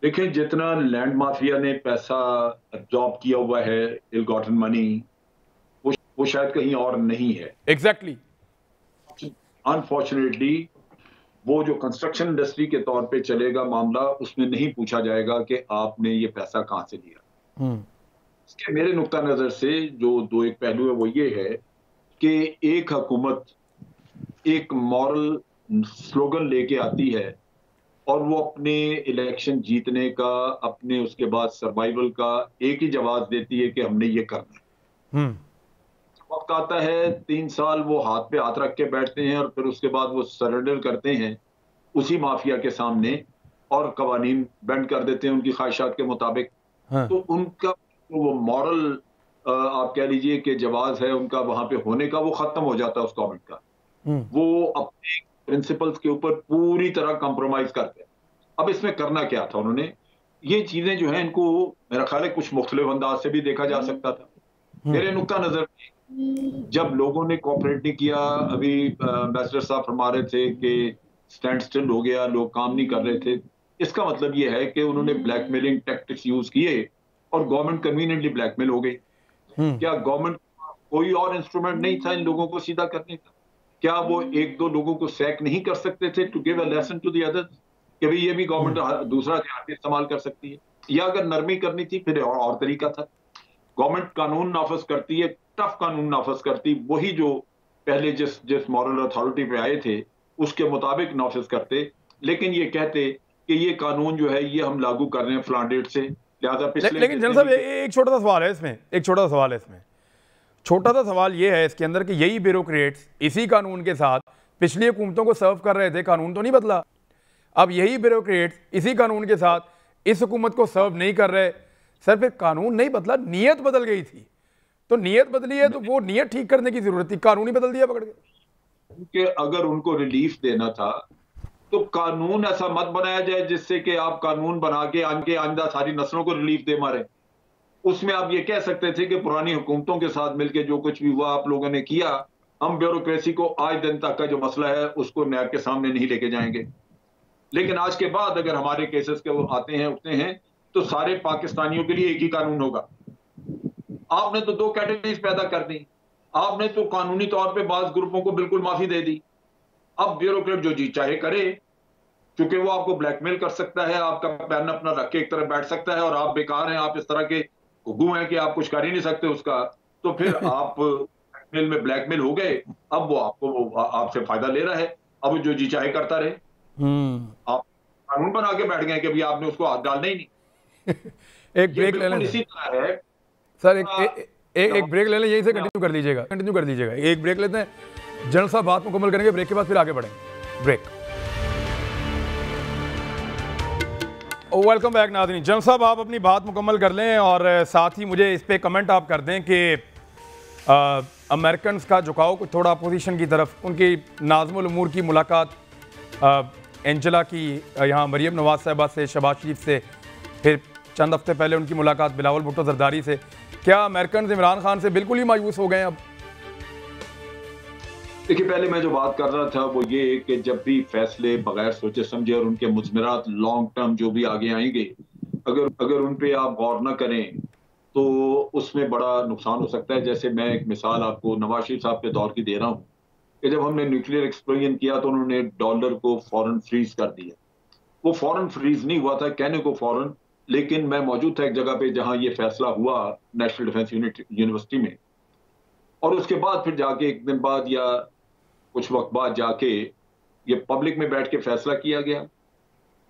C: देखिए, जितना लैंड माफिया ने पैसा अब्जॉर्ब किया हुआ है, इल गॉटन मनी, वो शायद कहीं और नहीं है।
A: एग्जैक्टली।
C: अनफॉर्चुनेटली वो जो कंस्ट्रक्शन इंडस्ट्री के तौर पे चलेगा मामला, उसमें नहीं पूछा जाएगा कि आपने ये पैसा कहां से लिया। इसके मेरे नुक्ता नजर से जो दो एक पहलू है वो ये है कि एक हुकूमत एक मॉरल स्लोगन लेके आती है और वो अपने इलेक्शन जीतने का, अपने उसके बाद सर्वाइवल का एक ही जवाब देती है कि हमने ये करना है। वक्त आता है 3 साल वो हाथ पे हाथ रख के बैठते हैं और फिर उसके बाद वो सरेंडर करते हैं उसी माफिया के सामने और कवानीन बेंड कर देते हैं उनकी ख्वाहिशात के मुताबिक। तो उनका वो मॉरल आप कह लीजिए कि जवाब है उनका वहां पे होने का, वो खत्म हो जाता है उस गवर्नमेंट का। वो अपने प्रिंसिपल्स के ऊपर पूरी तरह कॉम्प्रोमाइज करते हैं। अब इसमें करना क्या था उन्होंने, ये चीजें जो है इनको मेरा ख्याल है कुछ मुख्तलिफ अंदाज से भी देखा जा सकता था। मेरे नुक्ता नजर में जब लोगों ने कोऑपरेट नहीं किया, अभी एम्बेसडर साहब फरमा रहे थे कि स्टैंड स्टिल हो गया, लोग काम नहीं कर रहे थे, इसका मतलब ये है कि उन्होंने ब्लैकमेलिंग टैक्टिक्स यूज किए और गवर्नमेंट कन्वीनियंटली ब्लैकमेल हो गई। क्या गवर्नमेंट कोई और इंस्ट्रूमेंट नहीं था इन लोगों को सीधा करने का? क्या वो एक दो लोगों को सैक नहीं कर सकते थे to give a lesson to the others कि भाई ये भी गवर्नमेंट दूसरा हथियार इस्तेमाल कर सकती है? या अगर नरमी करनी थी फिर और तरीका था। गवर्नमेंट कानून नाफज करती है, टफ कानून नाफज करती, वही जो पहले जिस मॉरल अथॉरिटी पे आए थे उसके मुताबिक नाफज करते, लेकिन ये कहते कि ये कानून जो है ये हम लागू कर रहे हैं फलां डेट से, लिहाजा पिछले।
A: लेकिन जनरल साहब एक छोटा सा सवाल है इसमें, एक छोटा सा सवाल है इसमें, छोटा सा सवाल ये है इसके अंदर कि यही ब्यूरोक्रेट्स इसी कानून के साथ पिछली हुकूमतों को सर्व कर रहे थे, कानून तो नहीं बदला। अब यही ब्यूरोक्रेट्स इसी कानून के साथ इस हुकूमत को सर्व नहीं कर रहे। सर फिर कानून नहीं बदला, नीयत बदल गई थी, तो नीयत बदली है तो वो नीयत ठीक करने की जरूरत थी, कानून ही बदल दिया पकड़ के।
C: कि अगर उनको रिलीफ देना था तो कानून ऐसा मत बनाया जाए जिससे कि आप कानून बना के आगे आइंदा सारी नस्लों को रिलीफ दे मारे। उसमें आप ये कह सकते थे कि पुरानी हुकूमतों के साथ मिलकर जो कुछ भी हुआ आप लोगों ने किया, हम ब्यूरोक्रेसी को आज दिन तक का जो मसला है उसको नैब के सामने नहीं लेके जाएंगे। लेकिन आज के बाद अगर हमारे केसेस के वो आते हैं उठते हैं तो सारे पाकिस्तानियों के लिए एक ही कानून होगा। आपने तो 2 कैटेगरीज पैदा कर दी, आपने तो कानूनी तौर पे बाज ग्रुपों को बिल्कुल माफी दे दी। अब ब्यूरोक्रेट जो जी चाहे करे, क्योंकि वो आपको ब्लैकमेल कर सकता है, आपका पैन अपना रख के एक तरफ बैठ सकता है और आप बेकार हैं, आप इस तरह के गुगू हैं कि आप कुछ कर ही नहीं सकते उसका, तो फिर आप ब्लैकमेल हो गए। अब वो आपसे फायदा ले रहा है, अब जो जी चाहे करता रहे। आप कानून बना के बैठ गए कि भी आपने उसको हाथ डालना ही नहीं।
A: एक ब्रेक ले लें
C: इसी तरह है
A: सर, एक ब्रेक ले लें, यहीं से कंटिन्यू कर लीजिएगा, एक ब्रेक लेते हैं। जनरल साहब बात मुकम्मल करेंगे, ब्रेक के बाद फिर आगे बढ़ेंगे। ब्रेक। वेलकम बैक नाज़रीन। जनरल साहब आप अपनी बात मुकम्मल कर लें और साथ ही मुझे इस पे कमेंट आप कर दें कि अमेरिकन का झुकाव कुछ थोड़ा अपोजिशन की तरफ, उनकी नाज़मुल उमूर की मुलाकात एंजेला की यहाँ मरीम नवाज साहबा से, शहबाज शरीफ से, फिर चंद हफ्ते पहले उनकी मुलाकात बिलावल भुट्टो जरदारी से, क्या अमेरिकन इमरान खान से बिल्कुल ही मायूस हो गए अब?
C: देखिए, पहले मैं जो बात कर रहा था वो ये कि जब भी फैसले बगैर सोचे समझे और उनके मुज़मरात लॉन्ग टर्म जो भी आगे आएंगे, अगर अगर उन पे आप गौर न करें तो उसमें बड़ा नुकसान हो सकता है। जैसे मैं एक मिसाल आपको नवाज शरीफ साहब के दौर की दे रहा हूँ कि जब हमने न्यूक्लियर एक्सप्लोजन किया तो उन्होंने डॉलर को फौरन फ्रीज कर दिया। वो फौरन फ्रीज नहीं हुआ था, कहने को फौरन, लेकिन मैं मौजूद था एक जगह पे जहां ये फैसला हुआ नेशनल डिफेंस यूनिवर्सिटी में, और उसके बाद फिर जाके एक दिन बाद या कुछ वक्त बाद जाके ये पब्लिक में बैठ के फैसला किया गया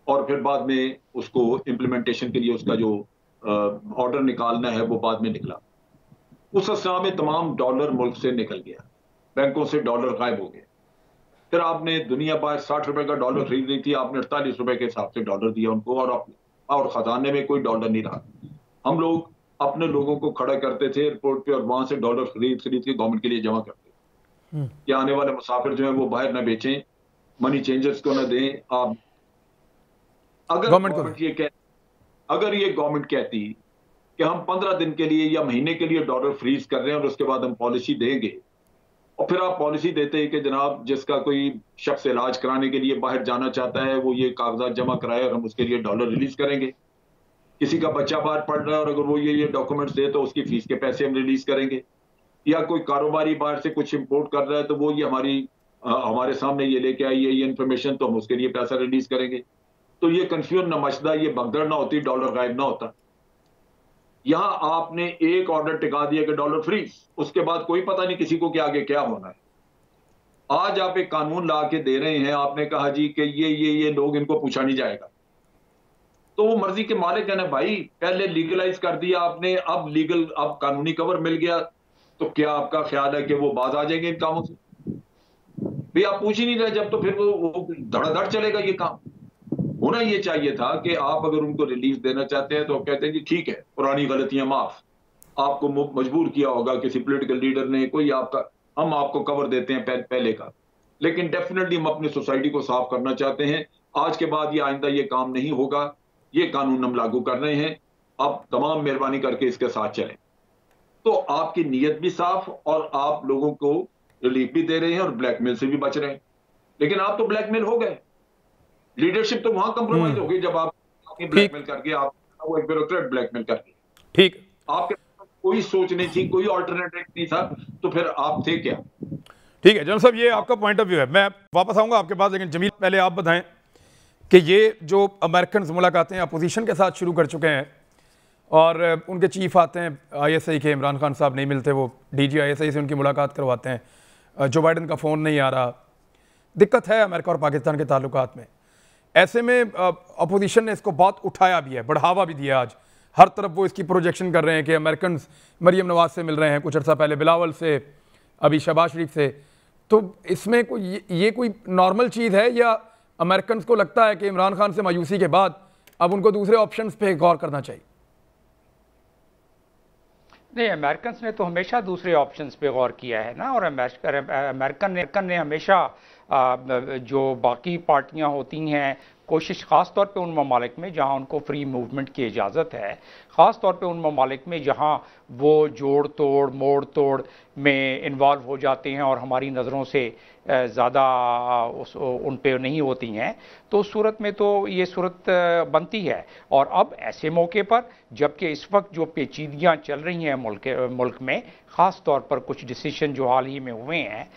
C: और फिर बाद में उसको इम्प्लीमेंटेशन के लिए उसका जो ऑर्डर निकालना है वो बाद में निकला। उस असना में तमाम डॉलर मुल्क से निकल गया, बैंकों से डॉलर गायब हो गए। फिर आपने दुनिया भर 60 रुपए का डॉलर खरीद रही थी, आपने 48 रुपए के हिसाब से डॉलर दिया उनको, और खजाने में कोई डॉलर नहीं रहा। हम लोग अपने लोगों को खड़ा करते थे एयरपोर्ट पे और वहां से डॉलर खरीद खरीद के गवर्नमेंट के लिए जमा करते कि आने वाले मुसाफिर जो है वो बाहर ना बेचें, मनी चेंजर्स को ना दें। आप अगर गवर्नमेंट कहती कि हम 15 दिन के लिए या महीने के लिए डॉलर फ्रीज कर रहे हैं और उसके बाद हम पॉलिसी देंगे, और फिर आप पॉलिसी देते हैं कि जनाब जिसका कोई शख्स इलाज कराने के लिए बाहर जाना चाहता है वो ये कागजात जमा कराए और हम उसके लिए डॉलर रिलीज करेंगे। किसी का बच्चा बाहर पढ़ रहा है और अगर वो ये डॉक्यूमेंट्स दे तो उसकी फीस के पैसे हम रिलीज करेंगे। या कोई कारोबारी बाहर से कुछ इंपोर्ट कर रहा है तो वो ये हमारे सामने ये लेके आई है ये इन्फॉर्मेशन, तो हम उसके लिए पैसा रिलीज करेंगे। तो ये कंफ्यूजन न मचदा, ये भगदड़ ना होती, डॉलर गायब ना होता। यहां आपने एक ऑर्डर टिका दिया कि डॉलर फ्रीज, उसके बाद कोई पता नहीं किसी को कि आगे क्या होना है। आज आप एक कानून ला के दे रहे हैं, आपने कहा जी कि ये लोग, इनको पूछा नहीं जाएगा, तो वो मर्जी के मालिक है ना भाई। पहले लीगलाइज कर दिया आपने, अब कानूनी कवर मिल गया, तो क्या आपका ख्याल है कि वो बाज आ जाएंगे इन कामों से? भाई आप पूछ ही नहीं रहे जब, तो फिर वो धड़ाधड़ चलेगा ये काम। होना ये चाहिए था कि आप अगर उनको रिलीफ देना चाहते हैं तो कहते हैं कि ठीक है, पुरानी गलतियां माफ, आपको मजबूर किया होगा किसी पॉलिटिकल लीडर ने, कोई आपका, हम आपको कवर देते हैं पहले का, लेकिन डेफिनेटली हम अपनी सोसाइटी को साफ करना चाहते हैं। आज के बाद ये आइंदा ये काम नहीं होगा, ये कानून हम लागू कर रहे हैं, आप तमाम मेहरबानी करके इसके साथ चलें। तो आपकी नीयत भी साफ और आप लोगों को रिलीफ भी दे रहे हैं और ब्लैकमेल से भी बच रहे हैं। लेकिन आप तो ब्लैकमेल हो गए, लीडरशिप तो वहां कंप्रोमाइज हो गई जब आप ब्लैकमेल करके, आप वो एक ब्यूरोक्रेट ब्लैकमेल करके, ठीक, आपके कोई सोच नहीं थी, कोई ऑल्टरनेटिव नहीं था, तो फिर आप थे क्या?
A: ठीक है जनरल साहब, ये आपका पॉइंट ऑफ व्यू है, मैं वापस आऊंगा आपके पास, लेकिन जमील पहले आप बताएं कि ये जो अमेरिकन मुलाकातें अपोजिशन के साथ शुरू कर चुके हैं और उनके चीफ आते हैं ISI के, इमरान खान साहब नहीं मिलते, वो DG ISI से उनकी मुलाकात करवाते हैं, जो बाइडन का फ़ोन नहीं आ रहा, दिक्कत है अमेरिका और पाकिस्तान के ताल्लुकात में। ऐसे में अपोजिशन ने इसको बहुत उठाया भी है, बढ़ावा भी दिया। आज हर तरफ वो इसकी प्रोजेक्शन कर रहे हैं कि अमेरिकन मरीम नवाज से मिल रहे हैं, कुछ अर्सा पहले बिलावल से, अभी शहबाज शरीफ से। तो इसमें कोई ये कोई नॉर्मल चीज़ है या अमेरिकन को लगता है कि इमरान खान से मायूसी के बाद अब उनको दूसरे ऑप्शंस पे गौर करना चाहिए?
D: नहीं, अमेरिकन ने तो हमेशा दूसरे ऑप्शंस पे गौर किया है ना, और अमेरिकन ने हमेशा जो बाकी पार्टियां होती हैं, कोशिश ख़ास तौर पे उन ममालिक में जहां उनको फ्री मूवमेंट की इजाज़त है, ख़ास तौर पे उन ममालिक में जहां वो जोड़ तोड़ मोड़ तोड़ में इन्वॉल्व हो जाते हैं और हमारी नज़रों से ज़्यादा उन पे नहीं होती हैं, तो उस सूरत में तो ये सूरत बनती है। और अब ऐसे मौके पर जबकि इस वक्त जो पेचीदगियाँ चल रही हैं मुल्क में, ख़ास तौर पर कुछ डिसीजन जो हाल ही में हुए हैं,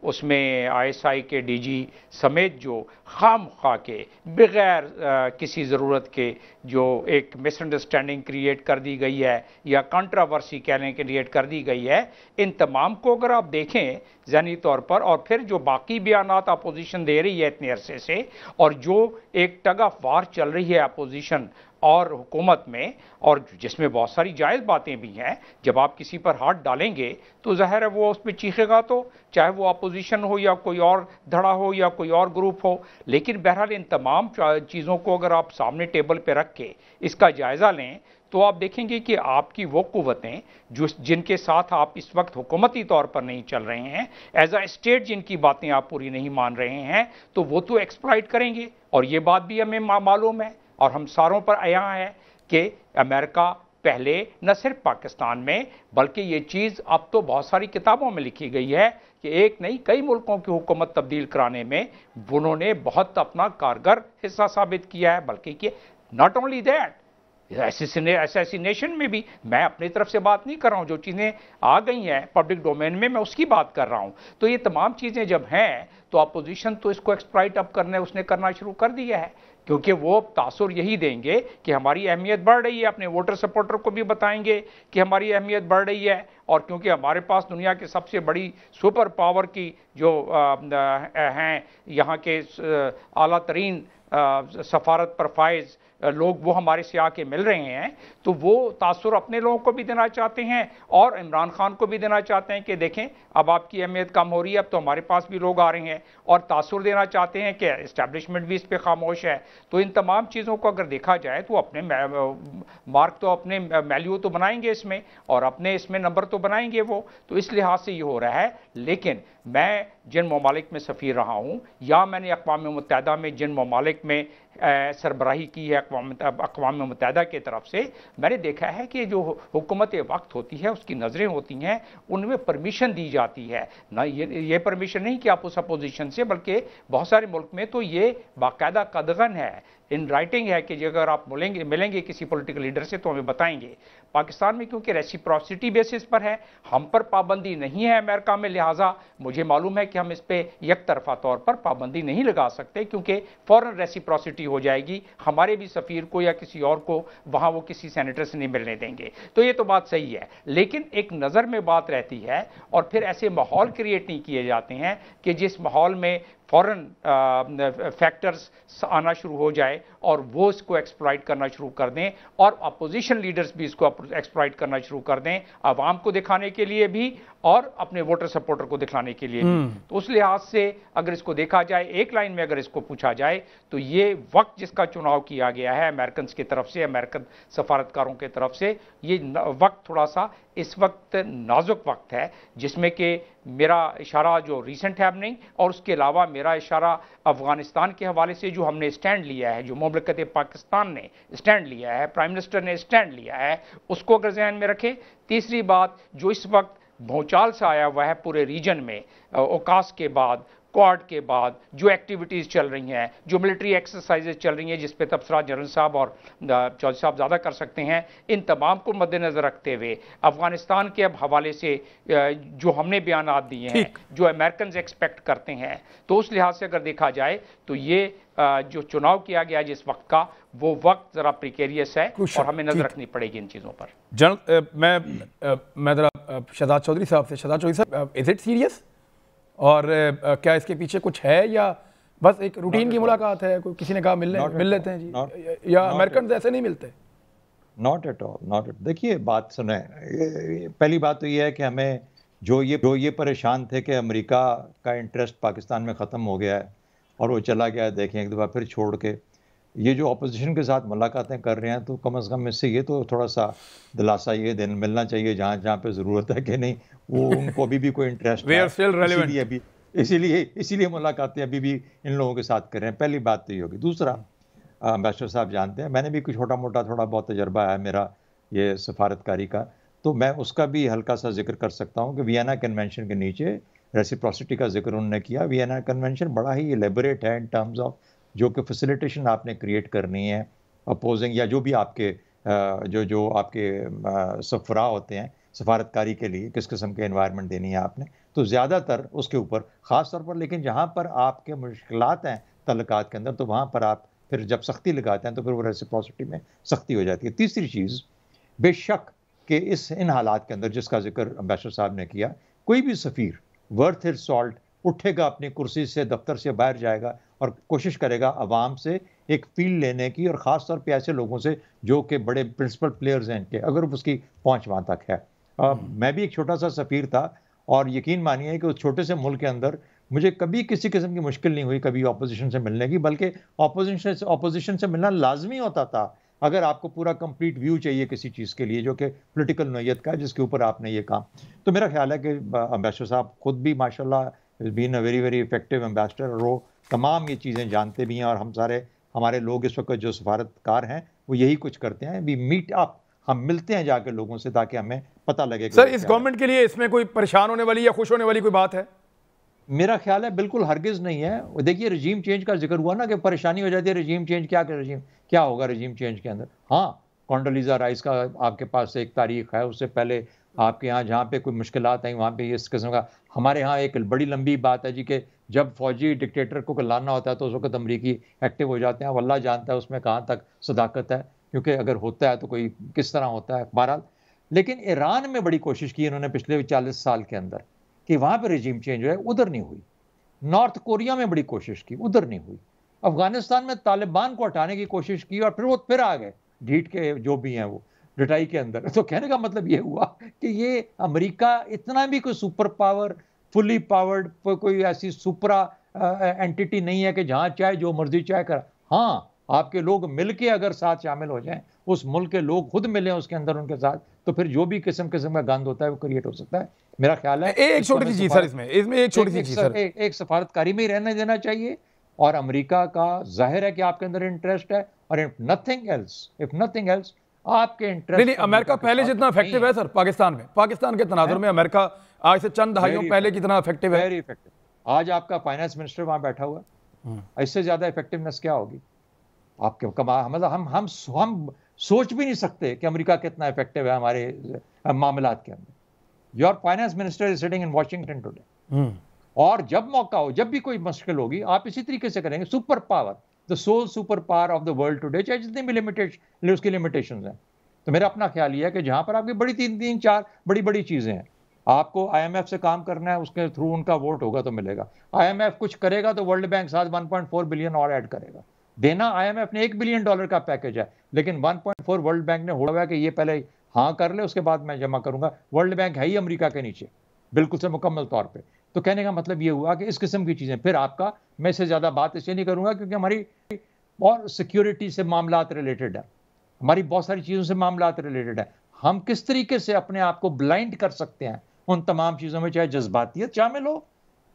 D: उसमें ISI के DG समेत जो खामखा के बग़ैर किसी ज़रूरत के जो एक मिसअंडरस्टैंडिंग क्रिएट कर दी गई है या कंट्रावर्सी क्रिएट कर दी गई है, इन तमाम को अगर आप देखें ज़हनी तौर पर, और फिर जो बाकी बयानात अपोजिशन दे रही है इतने अरसे से, और जो एक टग ऑफ वार चल रही है अपोजिशन और हुकूमत में, और जिसमें बहुत सारी जायज़ बातें भी हैं, जब आप किसी पर हाथ डालेंगे तो ज़ाहिर है वो उस पर चीखेगा, तो चाहे वो अपोजिशन हो या कोई और धड़ा हो या कोई और ग्रुप हो। लेकिन बहरहाल इन तमाम चीज़ों को अगर आप सामने टेबल पर रख के इसका जायज़ा लें तो आप देखेंगे कि आपकी वो क़ुव्वतें जिनके साथ आप इस वक्त हुकूमती तौर पर नहीं चल रहे हैं, एज अ स्टेट जिनकी बातें आप पूरी नहीं मान रहे हैं, तो वो तो एक्सप्लॉइट करेंगे। और ये बात भी हमें मालूम है और हम सारों पर आया है कि अमेरिका पहले न सिर्फ पाकिस्तान में बल्कि ये चीज़ अब तो बहुत सारी किताबों में लिखी गई है कि एक नहीं कई मुल्कों की हुकूमत तब्दील कराने में उन्होंने बहुत अपना कारगर हिस्सा साबित किया है। बल्कि कि नॉट ओनली दैट, असैसिनेशन में भी मैं अपनी तरफ से बात नहीं कर रहा हूं, जो चीज़ें आ गई हैं पब्लिक डोमेन में मैं उसकी बात कर रहा हूं। तो ये तमाम चीज़ें जब हैं तो अपोजिशन तो इसको एक्सप्लॉइट अप उसने करना शुरू कर दिया है, क्योंकि वो तासुर यही देंगे कि हमारी अहमियत बढ़ रही है, अपने वोटर सपोर्टर को भी बताएंगे कि हमारी अहमियत बढ़ रही है। और क्योंकि हमारे पास दुनिया की सबसे बड़ी सुपर पावर की जो हैं यहाँ के आला तरीन सफारत पर फाइज लोग वो हमारे से आके मिल रहे हैं, तो वो तासुर अपने लोगों को भी देना चाहते हैं और इमरान खान को भी देना चाहते हैं कि देखें अब आपकी अहमियत कम हो रही है, अब तो हमारे पास भी लोग आ रहे हैं। और तासुर देना चाहते हैं कि इस्टेब्लिशमेंट भी इस पर खामोश है। तो इन तमाम चीज़ों को अगर देखा जाए तो अपने मार्क तो अपने वैल्यू तो बनाएंगे इसमें और अपने इसमें नंबर तो बनाएंगे वो, तो इस लिहाज से ये हो रहा है। लेकिन मैं जिन ममालिक में सफ़ीर रहा हूँ या मैंने अक़वाम मुत्तहिदा में जिन ममालिक में सरबराही की है अक़वाम मुत्तहिदा की तरफ से, मैंने देखा है कि जो हुकूमत वक्त होती है उसकी नज़रें होती हैं, उनमें परमिशन दी जाती है ना। ये परमिशन नहीं कि आप उस अपोजिशन से, बल्कि बहुत सारे मुल्क में तो ये बाकायदा कदगन है, इन राइटिंग है कि अगर आप मिलेंगे किसी पॉलिटिकल लीडर से तो हमें बताएंगे। पाकिस्तान में क्योंकि रेसिप्रोसिटी बेसिस पर है, हम पर पाबंदी नहीं है अमेरिका में, लिहाजा मुझे मालूम है कि हम इस पर एक तरफा तौर पर पाबंदी नहीं लगा सकते, क्योंकि फ़ौरन रेसिप्रोसिटी हो जाएगी, हमारे भी सफ़ीर को या किसी और को वहाँ वो किसी सेनेटर से नहीं मिलने देंगे। तो ये तो बात सही है, लेकिन एक नज़र में बात रहती है और फिर ऐसे माहौल क्रिएट नहीं किए जाते हैं कि जिस माहौल में फॉरेन फैक्टर्स आना शुरू हो जाए और वो इसको एक्सप्लॉइट करना शुरू कर दें और अपोजिशन लीडर्स भी इसको एक्सप्लॉइट करना शुरू कर दें, आवाम को दिखाने के लिए भी और अपने वोटर सपोर्टर को दिखाने के लिए भी। तो उस लिहाज से अगर इसको देखा जाए, एक लाइन में अगर इसको पूछा जाए, तो ये वक्त जिसका चुनाव किया गया है अमेरिकन की तरफ से, अमेरिकन सफारतकारों की तरफ से, ये वक्त थोड़ा सा इस वक्त नाजुक वक्त है, जिसमें कि मेरा इशारा जो रीसेंट हैपनिंग और उसके अलावा मेरा इशारा अफगानिस्तान के हवाले से जो हमने स्टैंड लिया है, जो मुमलिकत पाकिस्तान ने स्टैंड लिया है, प्राइम मिनिस्टर ने स्टैंड लिया है, उसको अगर जहन में रखें। तीसरी बात जो इस वक्त भूचाल से आया हुआ है पूरे रीजन में, ओकास के बाद, क्वाड के बाद जो एक्टिविटीज़ चल रही हैं, जो मिलिट्री एक्सरसाइजेज चल रही हैं, जिस पे तबसरा जनरल साहब और चौधरी साहब ज़्यादा कर सकते हैं, इन तमाम को मद्देनज़र रखते हुए अफ़गानिस्तान के अब हवाले से जो हमने बयानात दिए हैं, जो अमेरिकन एक्सपेक्ट करते हैं, तो उस लिहाज से अगर देखा जाए तो ये जो चुनाव किया गया जिस वक्त का, वो वक्त ज़रा प्रिकेरियस है और हमें नज़र रखनी पड़ेगी इन चीज़ों पर।
A: मैं ज़रा शहजाद चौधरी साहब से, शहजाद चौधरी साहब, इज इट सीरियस और क्या इसके पीछे कुछ है या बस एक रूटीन की मुलाकात है, कोई किसी ने कहा मिल लेते हैं जी, या अमेरिकन ऐसे नहीं मिलते?
B: Not at all, not at. देखिए बात सुने, पहली बात तो ये है कि हमें जो ये परेशान थे कि अमेरिका का इंटरेस्ट पाकिस्तान में ख़त्म हो गया है और वो चला गया है, देखें एक दफ़ा फिर छोड़ के ये जो अपोजिशन के साथ मुलाकातें कर रहे हैं, तो कम से कम इससे ये तो थोड़ा सा दिलासा ये दिन मिलना चाहिए जहाँ जहाँ पे ज़रूरत है कि नहीं, वो उनको अभी भी कोई इंटरेस्ट है, इसीलिए मुलाकातें अभी भी इन लोगों के साथ कर रहे हैं। पहली बात तो ये होगी। दूसरा, एम्बेसडर साहब जानते हैं मैंने भी कुछ छोटा मोटा थोड़ा बहुत तजर्बा है मेरा ये सफारतकारी का, तो मैं उसका भी हल्का सा जिक्र कर सकता हूँ कि वियना कन्वेंशन के नीचे रेसिप्रोसिटी का जिक्र उन्होंने किया। वियना कन्वेंशन बड़ा ही एलेबोरेट है इन टर्म्स ऑफ जो कि फैसिलिटेशन आपने क्रिएट करनी है अपोजिंग या जो भी आपके जो आपके सफरा होते हैं सफारतकारी के लिए, किस किस्म के एनवायरनमेंट देनी है आपने, तो ज़्यादातर उसके ऊपर ख़ास तौर पर। लेकिन जहाँ पर आपके मुश्किलात हैं तल्लुकात के अंदर, तो वहाँ पर आप फिर जब सख्ती लगाते हैं तो फिर वो रेसिप्रोसिटी में सख्ती हो जाती है। तीसरी चीज़, बेशक कि इन हालात के अंदर जिसका जिक्र एम्बेसडर साहब ने किया, कोई भी सफ़ीर वर्थ इट सॉल्ट उठेगा अपनी कुर्सी से, दफ्तर से बाहर जाएगा और कोशिश करेगा आवाम से एक फील लेने की, और ख़ास तौर पे ऐसे लोगों से जो कि बड़े प्रिंसिपल प्लेयर्स हैं इनके, अगर उसकी पहुंच वहाँ तक है। मैं भी एक छोटा सा सफ़ीर था और यकीन मानिए कि उस छोटे से मुल्क के अंदर मुझे कभी किसी किस्म की मुश्किल नहीं हुई कभी ऑपोजिशन से मिलने की, बल्कि ऑपोजिशन से मिलना लाजमी होता था अगर आपको पूरा कंप्लीट व्यू चाहिए किसी चीज़ के लिए जो कि पॉलिटिकल नोयत का है, जिसके ऊपर आपने ये काम। तो मेरा ख्याल है कि एम्बेसडर साहब खुद भी माशाल्लाह been a very very effective ambassador, और वो तमाम ये चीज़ें जानते भी हैं, और हमारे लोग इस वक्त जो सफारतकार हैं वो यही कुछ करते हैं। वी मीट अप हम मिलते हैं जाके लोगों से ताकि हमें पता लगे।
A: सर इस गवर्नमेंट के लिए इसमें कोई परेशान होने वाली या खुश होने वाली कोई बात है?
B: मेरा ख्याल है बिल्कुल हरगिज नहीं है। देखिए रजीम चेंज का जिक्र हुआ ना कि परेशानी हो जाती है रजीम चेंज, क्या होगा रजीम चेंज के अंदर। हाँ, कॉन्डोलीजा राइस का आपके पास एक तारीख है, उससे पहले आपके यहाँ जहाँ पे कोई मुश्किलात आई वहाँ पे इस किस्म का। हमारे यहाँ एक बड़ी लंबी बात है जी कि जब फौजी डिक्टेटर को लाना होता है तो उस वक्त अमरीकी एक्टिव हो जाते हैं। अब अल्लाह जानता है उसमें कहाँ तक सदाकत है, क्योंकि अगर होता है तो कोई किस तरह होता है। बहरहाल, लेकिन ईरान में बड़ी कोशिश की इन्होंने पिछले 40 साल के अंदर कि वहाँ पर रजीम चेंज हो है, उधर नहीं हुई। नॉर्थ कोरिया में बड़ी कोशिश की, उधर नहीं हुई। अफगानिस्तान में तालिबान को हटाने की कोशिश की और फिर वो फिर आ गए ढीठ के जो भी हैं वो रिटाई के अंदर। तो कहने का मतलब ये हुआ कि ये अमेरिका इतना भी कोई सुपर पावर, फुली पावर्ड कोई ऐसी सुपरा एंटिटी नहीं है कि जहाँ चाहे जो मर्जी चाहे कर। हाँ, आपके लोग मिलके अगर साथ शामिल हो जाएं, उस मुल्क के लोग खुद मिलें उसके अंदर उनके साथ, तो फिर जो भी किस्म का गंद होता है वो क्रिएट हो सकता है। मेरा ख्याल है
A: एक छोटी सी चीज सर, इसमें एक छोटी सी चीज सर,
B: एक सफारतकारी में ही रहने देना चाहिए। और अमेरिका का जाहिर है कि आपके अंदर इंटरेस्ट है, और इफ नथिंग एल्स आपके इंटरेस्ट
A: नहीं, अमेरिका पहले जितना इफेक्टिव है सर पाकिस्तान में, पाकिस्तान के तनाजुर में अमेरिका आज से चंद दहाइयों पहले कितना इफेक्टिव है।
B: Very effective. आज आपका फाइनेंस मिनिस्टर वहां बैठा हुआ है, इससे ज्यादा इफेक्टिवनेस क्या होगी आपके? मतलब हम सोच भी नहीं सकते कि अमेरिका कितना इफेक्टिव है हमारे मामलात के अंदर। Your finance minister is sitting in Washington today, और जब मौका हो, जब भी कोई मुश्किल होगी, आप इसी तरीके से करेंगे। Super power, the sole super power of the world today, चाहे जितनी भी उसकी लिमिटेशंस हैं। तो मेरा अपना ख्याल ये है कि जहां पर आपकी बड़ी 3-4 बड़ी चीजें हैं, आपको IMF से काम करना है, उसके थ्रू उनका वोट होगा तो मिलेगा। IMF कुछ करेगा तो वर्ल्ड बैंक साथ 1.4 बिलियन और ऐड करेगा। देना IMF ने $1 बिलियन का पैकेज है, लेकिन 1.4 वर्ल्ड बैंक ने होड़ा है कि ये पहले हाँ कर ले, उसके बाद मैं जमा करूंगा। वर्ल्ड बैंक है ही अमेरिका के नीचे बिल्कुल से मुकम्मल तौर पे। तो कहने का मतलब ये हुआ कि इस किस्म की चीजें, फिर आपका, मैं इससे ज्यादा बात इसलिए नहीं करूंगा क्योंकि हमारी और सिक्योरिटी से मामलात रिलेटेड है, हमारी बहुत सारी चीजों से मामलात रिलेटेड है। हम किस तरीके से अपने आप को ब्लाइंड कर सकते हैं उन तमाम चीजों में, चाहे जज्बातियत शामिल हो,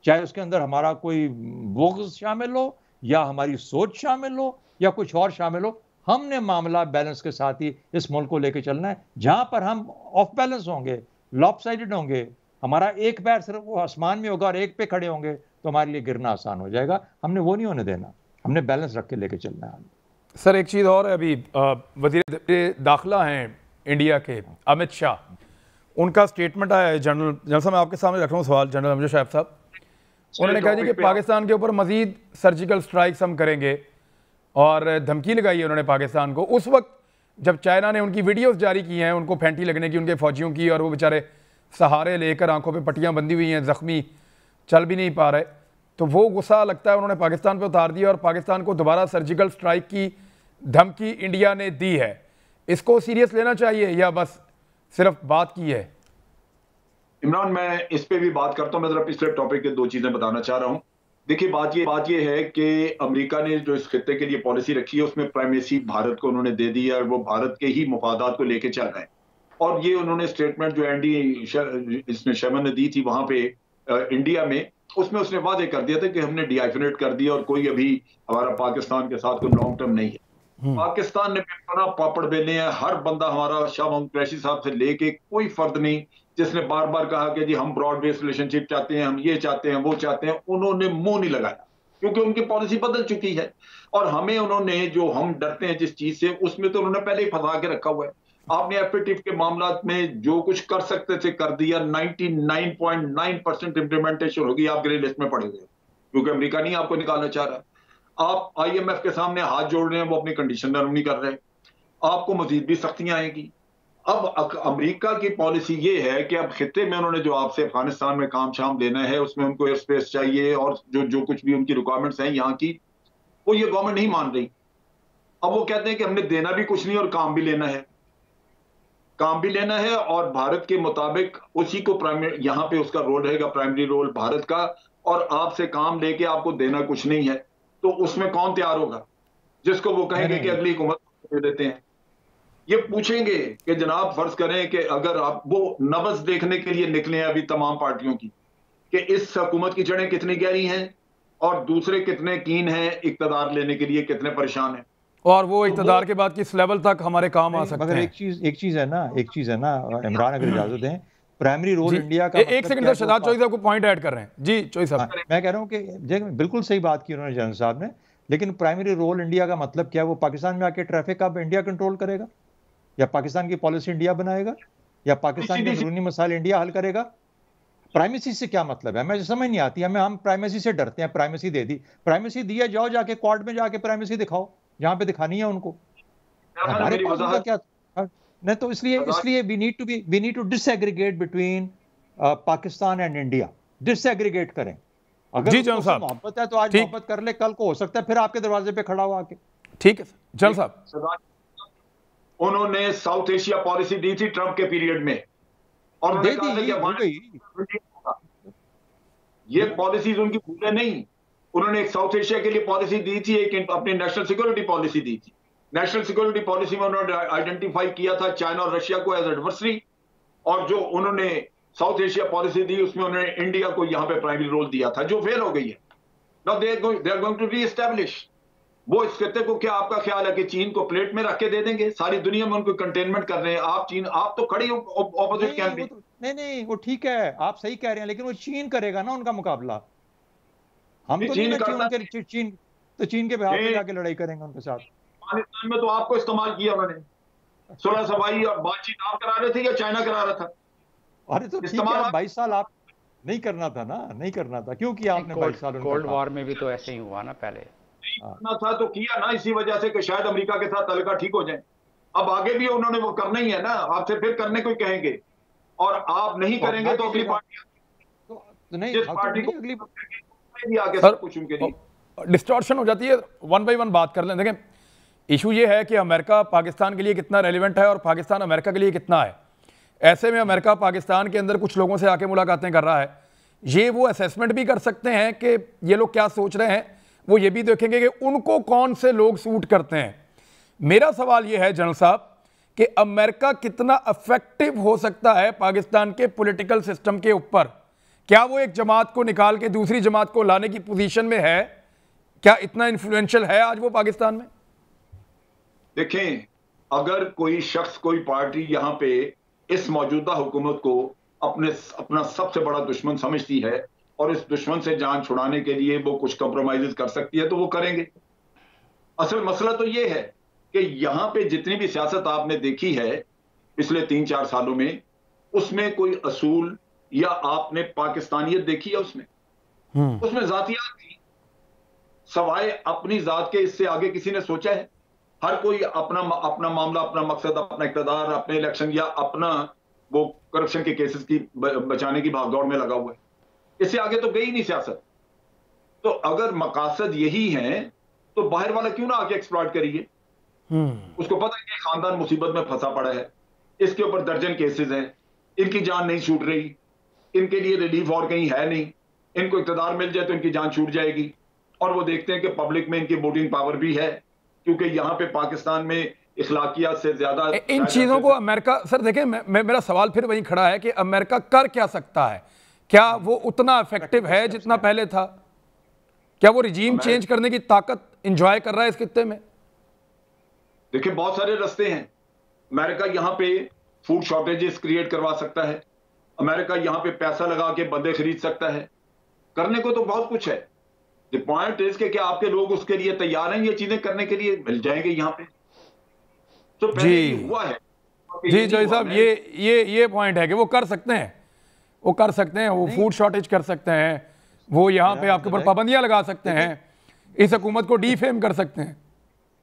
B: चाहे उसके अंदर हमारा कोई बुग़्ज़ शामिल हो, या हमारी सोच शामिल हो, या कुछ और शामिल हो। हमने मामला बैलेंस के साथ ही इस मुल्क को लेकर चलना है। जहां पर हम ऑफ बैलेंस होंगे, लॉपसाइडेड होंगे, हमारा एक पैर सिर्फ वो आसमान में होगा और एक पे खड़े होंगे, तो हमारे लिए गिरना आसान हो जाएगा। हमने वो नहीं होने देना, हमने बैलेंस रख के लेके चलना है।
A: सर एक चीज़ और है, अभी वज़ीर दाखिला हैं इंडिया के अमित शाह, उनका स्टेटमेंट आया है। जनरल साहब मैं आपके सामने रख रहा हूँ सवाल, जनरल अमजद शाह साहब, उन्होंने कहा जी कि पाकिस्तान के ऊपर मजीद सर्जिकल स्ट्राइक्स हम करेंगे, और धमकी लगाई है उन्होंने पाकिस्तान को। उस वक्त जब चाइना ने उनकी वीडियोस जारी की हैं उनको फैंटी लगने की, उनके फौजियों की, और वो बेचारे सहारे लेकर आंखों पे पट्टियां बंधी हुई हैं, जख्मी, चल भी नहीं पा रहे, तो वो गुस्सा लगता है उन्होंने पाकिस्तान पे उतार दिया और पाकिस्तान को दोबारा सर्जिकल स्ट्राइक की धमकी इंडिया ने दी है। इसको सीरियस लेना चाहिए या बस सिर्फ बात की है?
C: इमरान, मैं इस पे भी बात करता हूं। मैं जरा पिछले टॉपिक के 2 चीजें बताना चाह रहा हूं। देखिए, बात ये है कि अमेरिका ने जो इस खित्ते के लिए पॉलिसी रखी है उसमें प्राइमेसी भारत को उन्होंने दे दी है, और वो भारत के ही मफादात को लेके चल रहे हैं। और ये उन्होंने स्टेटमेंट जो इसमें शर्मा ने दी थी वहां पे इंडिया में, उसमें उसने वादे कर दिया था कि हमने डिआइफिनेट कर दिया और कोई अभी हमारा पाकिस्तान के साथ कोई लॉन्ग टर्म नहीं है। पाकिस्तान ने पापड़ बेले हैं, हर बंदा हमारा शाह महमूद कुरैशी साहब से लेके कोई फर्द नहीं जिसने बार बार कहा कि जी हम ब्रॉड बेस्ड रिलेशनशिप चाहते हैं, हम ये चाहते हैं, वो चाहते हैं, उन्होंने मुंह नहीं लगाया क्योंकि उनकी पॉलिसी बदल चुकी है। और हमें उन्होंने, जो हम डरते हैं जिस चीज से, उसमें तो उन्होंने पहले ही फंसा के रखा हुआ है। आपने एफएटीएफ के मामला में जो कुछ कर सकते थे कर दिया। 99.9% इम्प्लीमेंटेशन होगी, आप ग्रे लिस्ट में पड़े हुए, क्योंकि अमेरिका नहीं आपको निकालना चाह रहा। आप IMF के सामने हाथ जोड़ रहे हैं, वो अपनी कंडीशन नरम नहीं कर रहे, आपको मजीद भी सख्तियां आएंगी। अब अमेरिका की पॉलिसी ये है कि अब खित्ते में उन्होंने जो आपसे अफगानिस्तान में काम शाम लेना है, उसमें उनको एयर स्पेस चाहिए, और जो कुछ भी उनकी रिक्वायरमेंट्स हैं यहाँ की, वो ये गवर्नमेंट नहीं मान रही। अब वो कहते हैं कि हमने देना भी कुछ नहीं और काम भी लेना है, और भारत के मुताबिक उसी को प्राइमरी, यहाँ पे उसका रोल रहेगा, प्राइमरी रोल भारत का, और आपसे काम लेके आपको देना कुछ नहीं है। तो उसमें कौन तैयार होगा जिसको वो कहेंगे कि अगली हुकूमत दे देते हैं? ये पूछेंगे कि जनाब फर्ज करें कि अगर आप वो नब्ज देखने के लिए निकले हैं अभी तमाम पार्टियों की कि इस हुकूमत की जड़ें कितनी गहरी हैं और दूसरे कितने कीन हैं इक्तदार लेने के लिए, कितने परेशान हैं।
A: और वो इक़्तिदार के बाद किस लेवल तक हमारे काम आ सकते
B: मगर
A: हैं।
B: एक चीज़ है ना इमरान, अगर इजाज़त दें, प्राइमरी रोल इंडिया का
A: एक सेकंड, शहजाद चौधरी साहब को पॉइंट ऐड कर रहे हैं जी। चौधरी साहब,
B: मैं कह रहा हूँ कि बिल्कुल सही बात की उन्होंने जनरल साहब ने, लेकिन प्राइमरी रोल इंडिया का मतलब क्या है? वो पाकिस्तान में आके ट्रैफिक अब इंडिया कंट्रोल करेगा, या पाकिस्तान की पॉलिसी इंडिया बनाएगा, या पाकिस्तान के अंदरूनी मसाइल इंडिया हल करेगा? प्राइमेसी से क्या मतलब है? मैं समझ नहीं आती। हम प्राइमेसी से डरते हैं। प्राइमेसी दे दी, प्राइमेसी दिया, जाओ जाके कोर्ट में जाके प्राइमेसी दिखाओ जहां पे दिखानी है उनको। हमारे पास उनका क्या? नहीं तो इसलिए we need to disaggregate between Pakistan and India. Disaggregate करें। अगर उसको मोहब्बत है तो आज मोहब्बत कर ले, कल को हो सकता है फिर आपके दरवाजे पे खड़ा हो आके।
A: ठीक है जनरल साहब,
C: उन्होंने साउथ एशिया पॉलिसी दी थी ट्रंप के पीरियड में, और
B: दे दी।
C: ये पॉलिसीज उनकी भूले नहीं। उन्होंने एक साउथ एशिया के लिए पॉलिसी दी थी, एक अपनी नेशनल सिक्योरिटी पॉलिसी दी थी। नेशनल सिक्योरिटी पॉलिसी में उन्होंने आइडेंटिफाई किया था चाइना और रशिया को एज एडवर्सरी, और जो उन्होंने साउथ एशिया पॉलिसी दी उसमें उन्होंने इंडिया को यहां पे प्राइमरी रोल दिया था, जो फेल हो गई है। Now they are going to reestablish. वो इस खत्ते को, क्या आपका ख्याल है कि चीन को प्लेट में रख के दे देंगे? सारी दुनिया में उनको कंटेनमेंट कर रहे हैं। आप चीन, आप तो खड़ी ऑपोजिट कैंप में।
B: नहीं, वो ठीक है, आप सही कह रहे हैं, लेकिन वो चीन करेगा ना उनका मुकाबला। हम तो नहीं ना चीन के बिहाफ पे जाके लड़ाई करेंगे उनके साथ।
C: पाकिस्तान में तो आपको इस्तेमाल किया उन्होंने। सुलह सफाई और बातचीत आप करा रहे थे या चाइना करा रहा था?
B: अरे तो इस्तेमाल 22 साल आप नहीं करना था ना, नहीं करना था। क्यों किया आपने 22 साल?
D: कोल्ड वॉर में भी तो ऐसे ही हुआ ना, पहले
C: करना था तो किया ना, इसी वजह से कि शायद अमेरिका के साथ तलका ठीक हो जाए। अब आगे भी उन्होंने वो करना ही है ना, आपसे फिर करने को कहेंगे, और आप नहीं करेंगे तो अगली पार्टी, जिस पार्टी को भी आगे सब कुछ उनके लिए
A: डिस्टॉर्शन हो जाती है। वन बाई वन बात कर लें। देखें, इशू ये है कि अमेरिका पाकिस्तान के लिए कितना रेलिवेंट है और पाकिस्तान अमेरिका के लिए कितना है। ऐसे में अमेरिका पाकिस्तान के अंदर कुछ लोगों से आके मुलाकातें कर रहा है। ये वो असेसमेंट भी कर सकते हैं कि ये लोग क्या सोच रहे हैं, वो ये भी देखेंगे कि उनको कौन से लोग सूट करते हैं। मेरा सवाल ये है जनरल साहब कि अमेरिका कितना इफेक्टिव हो सकता है पाकिस्तान के पॉलिटिकल सिस्टम के ऊपर? क्या वो एक जमात को निकाल के दूसरी जमात को लाने की पोजीशन में है? क्या इतना इन्फ्लुएंशियल है आज वो पाकिस्तान में?
C: देखें, अगर कोई शख्स, कोई पार्टी यहां पे इस मौजूदा हुकूमत को अपना सबसे बड़ा दुश्मन समझती है और इस दुश्मन से जान छुड़ाने के लिए वो कुछ कंप्रोमाइज कर सकती है तो वो करेंगे। असल मसला तो ये है कि यहां पे जितनी भी सियासत आपने देखी है पिछले 3-4 सालों में, उसमें कोई असूल या आपने पाकिस्तानियत देखी है? उसमें जातियात थी, सवाए अपनी जात के। इससे आगे किसी ने सोचा है? हर कोई अपना मामला, अपना मकसद, अपना इक़्तिदार, अपने इलेक्शन या अपना वो करप्शन के केसेस की बचाने की भागदौड़ में लगा हुआ है। इससे आगे तो गई नहीं सियासत। तो अगर मकासद यही हैं तो बाहर वाला क्यों ना आके एक्सप्लॉइट करिए? उसको पता है कि खानदान मुसीबत में फंसा पड़ा है, इसके ऊपर दर्जन केसेस हैं, इनकी जान नहीं छूट रही, इनके लिए रिलीफ और कहीं है नहीं, इनको इक़्तिदार मिल जाए तो इनकी जान छूट जाएगी। और वो देखते हैं कि पब्लिक में इनकी वोटिंग पावर भी है, क्योंकि यहां पे पाकिस्तान में इखलाकियात से ज्यादा
A: इन चीजों को अमेरिका, सर देखें, मेरा सवाल फिर वहीं खड़ा है कि अमेरिका कर क्या सकता है? क्या वो उतना इफेक्टिव है जितना पहले था? क्या वो रिजीम चेंज करने की ताकत एंजॉय कर रहा है इस खित्ते में?
C: देखिए, बहुत सारे रास्ते हैं। अमेरिका यहां पे फूड शॉर्टेजेस क्रिएट करवा सकता है, अमेरिका यहां पे पैसा लगा के बंदे खरीद सकता है, करने को तो बहुत कुछ है। द पॉइंट इज कि क्या आपके लोग उसके लिए तैयार हैं? ये चीजें करने के लिए मिल जाएंगे यहां पे। तो पहले हुआ है
A: जी जय साहब, ये पॉइंट है कि वो कर सकते हैं, वो कर सकते हैं, वो फूड शॉर्टेज कर सकते हैं, वो यहाँ पे आपके ऊपर पाबंदियां लगा सकते हैं, इस हुकूमत को डीफेम कर सकते हैं।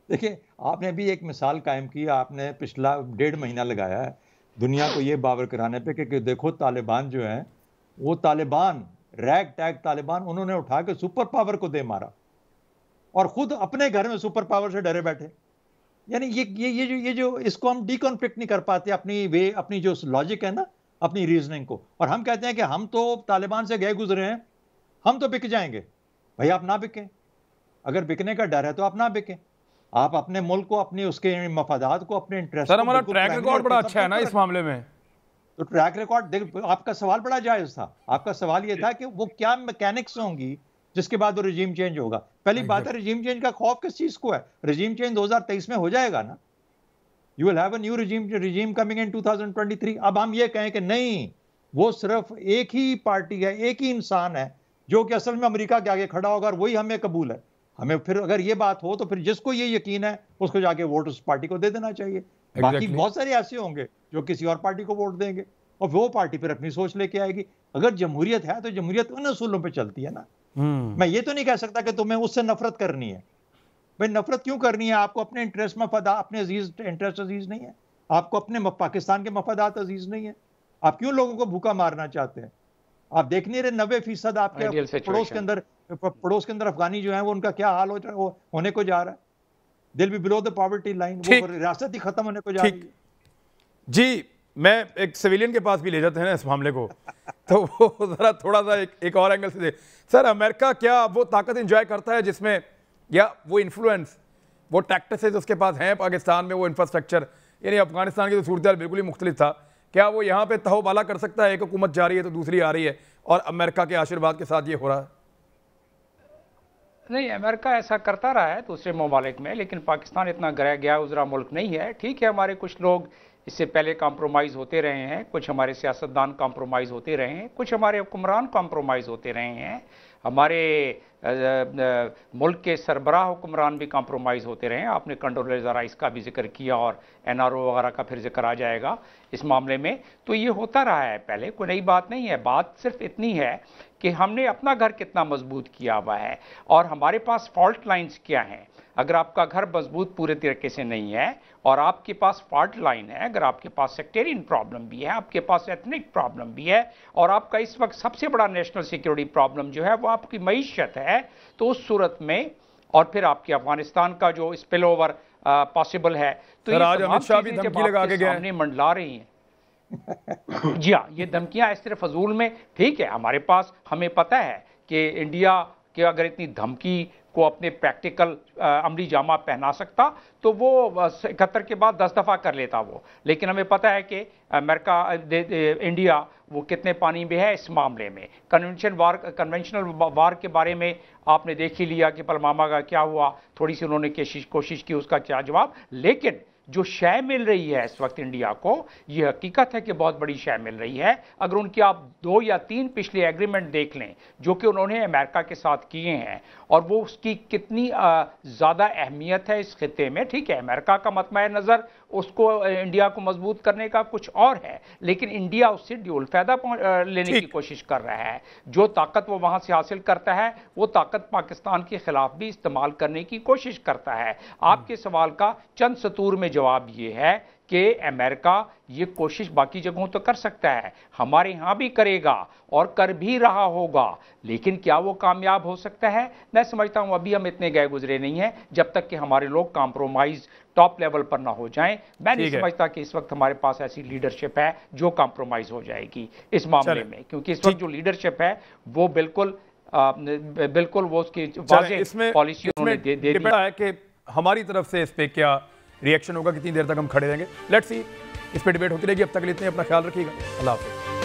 B: देखिए, आपने भी एक मिसाल कायम की, आपने पिछला 1.5 महीना लगाया है दुनिया को ये बावर कराने पे कि देखो तालिबान जो है, वो तालिबान, रैग टैग तालिबान, उन्होंने उठा के सुपर पावर को दे मारा और खुद अपने घर में सुपर पावर से डरे बैठे। यानी ये जो इसको हम डीकॉन्फ्लिक्ट नहीं कर पाते, अपनी जो लॉजिक है ना, अपनी रीजनिंग को, और हम कहते हैं कि हम तो तालिबान से गए गुजरे हैं, हम तो बिक जाएंगे। भाई आप ना बिकें, अगर बिकने का डर है तो आप ना बिकें, आप अपने मुल्क को, अपने उसके मफादात को, अपने इंटरेस्ट।
A: सर हमारा ट्रैक रिकॉर्ड बड़ा अच्छा है ना इस मामले में।
B: तो ट्रैक रिकॉर्ड देख, आपका सवाल बड़ा जायज था। आपका सवाल ये था कि वो क्या मैकेनिक्स होंगी जिसके बाद वो रिजीम चेंज होगा। पहली बात है, रिजीम चेंज का खौफ किस चीज को है? रिजीम चेंज 2023 में हो जाएगा ना, you will have a new regime coming in 2023। अब हम ये कहें कि नहीं, वो सिर्फ एक ही पार्टी है, एक ही इंसान है जो कि असल में अमेरिका के आगे खड़ा होगा और वही हमें कबूल है। हमें फिर अगर ये बात हो तो फिर जिसको ये यकीन है उसको जाके वोट उस पार्टी को दे देना चाहिए। बाकी बहुत सारे ऐसे होंगे जो किसी और पार्टी को वोट देंगे और वो पार्टी फिर अपनी सोच लेके आएगी। अगर जमहूरियत है तो जमहूरियत उन असूलों पे चलती है ना। मैं ये तो नहीं कह सकता कि तुम्हें उससे नफरत करनी है। भाई नफरत क्यों करनी है? आपको अपने इंटरेस्ट मफादा, अपने अजीज इंटरेस्ट अजीज नहीं है? आपको अपने पाकिस्तान के मफादात अजीज नहीं है? आप क्यों लोगों को भूखा मारना चाहते हैं? आप देख नहीं रहे 90% आपके पड़ोस के अंदर अफगानी जो है वो उनका क्या हाल होने को जा रहा है। दिल be below the poverty line, वो रियासत ही खत्म होने को जा रही है।
A: जी, मैं एक सिविलियन के पास भी ले जाते हैं ना इस मामले को, तो वो जरा थोड़ा सा एक और एंगल से दे। सर, अमेरिका क्या वो ताकत एंजॉय करता है जिसमें, या वो इन्फ्लुएंस, वो टैक्टिसेस उसके पास हैं पाकिस्तान में, वो इंफ्रास्ट्रक्चर, यानी अफगानिस्तान की तो सूरत बिल्कुल ही मुख्तलिफ था, क्या वो यहाँ पे तहोबाला कर सकता है? एक हुकूमत जा रही है तो दूसरी आ रही है और अमेरिका के आशीर्वाद के साथ ये हो रहा है?
D: नहीं, अमेरिका ऐसा करता रहा है दूसरे ममालिक में, लेकिन पाकिस्तान इतना गया गुजरा मुल्क नहीं है। ठीक है, हमारे कुछ लोग इससे पहले कॉम्प्रोमाइज़ होते रहे हैं, कुछ हमारे सियासतदान कॉम्प्रोमाइज़ होते रहे हैं, कुछ हमारे हुक्मरान कॉम्प्रोमाइज़ होते रहे हैं, हमारे मुल्क के सरबराह हुक्मरान भी कॉम्प्रोमाइज़ होते रहे हैं। आपने कंडोलेज़ा राइस का भी जिक्र किया और NRO वगैरह का फिर जिक्र आ जाएगा इस मामले में। तो ये होता रहा है पहले, कोई नई बात नहीं है। बात सिर्फ इतनी है कि हमने अपना घर कितना मजबूत किया हुआ है और हमारे पास फॉल्ट लाइन्स क्या हैं। अगर आपका घर मजबूत पूरे तरीके से नहीं है और आपके पास फॉल्ट लाइन है, अगर आपके पास सेक्टेरियन प्रॉब्लम भी है, आपके पास एथनिक प्रॉब्लम भी है और आपका इस वक्त सबसे बड़ा नेशनल सिक्योरिटी प्रॉब्लम जो है वो आपकी मईशत है, तो उस सूरत में, और फिर आपके अफगानिस्तान का जो स्पिल ओवर पॉसिबल है, तो ये
A: अमित शाह भी धमकी लगा के
D: सामने मंडला रही हैं। जी हाँ, ये धमकियां इस तरह फजूल में, ठीक है, हमारे पास, हमें पता है कि इंडिया के अगर इतनी धमकी को अपने प्रैक्टिकल अमली जामा पहना सकता तो वो 71 के बाद 10 दफ़ा कर लेता वो। लेकिन हमें पता है कि अमेरिका, इंडिया वो कितने पानी में है इस मामले में। कन्वेंशनल वार के बारे में आपने देख ही लिया कि पलवामा का क्या हुआ, थोड़ी सी उन्होंने कोशिश की, उसका क्या जवाब। लेकिन जो शय मिल रही है इस वक्त इंडिया को, ये हकीकत है कि बहुत बड़ी शय मिल रही है। अगर उनकी आप 2 या 3 पिछले एग्रीमेंट देख लें जो कि उन्होंने अमेरिका के साथ किए हैं और वो उसकी कितनी ज़्यादा अहमियत है इस खिते में। ठीक है, अमेरिका का मतमय नज़र उसको इंडिया को मजबूत करने का कुछ और है, लेकिन इंडिया उससे ड्यूल फ़ायदा लेने की कोशिश कर रहा है। जो ताकत वो वहाँ से हासिल करता है वो ताकत पाकिस्तान के खिलाफ भी इस्तेमाल करने की कोशिश करता है। आपके सवाल का चंद सतूर में जवाब ये है कि अमेरिका ये कोशिश बाकी जगहों तो कर सकता है, हमारे यहाँ भी करेगा और कर भी रहा होगा, लेकिन क्या वो कामयाब हो सकता है? मैं समझता हूँ अभी हम इतने गए गुजरे नहीं हैं जब तक कि हमारे लोग कॉम्प्रोमाइज़ टॉप लेवल पर ना हो जाएं। मैं नहीं समझता कि इस वक्त हमारे पास ऐसी लीडरशिप है जो कॉम्प्रोमाइज़ हो जाएगी इस मामले में, क्योंकि इस वक्त जो लीडरशिप है वो बिल्कुल वो उसकी वाज़ेह पॉलिसी उन्होंने दे दी
A: है कि हमारी तरफ से इस पे क्या रिएक्शन होगा, कितनी देर तक हम खड़े रहेंगे। लेट्स सी, इस पे डिबेट होती रहेगी। अब तक लेते हैं, अपना ख्याल रखिएगा। अल्लाह हाफ़िज़।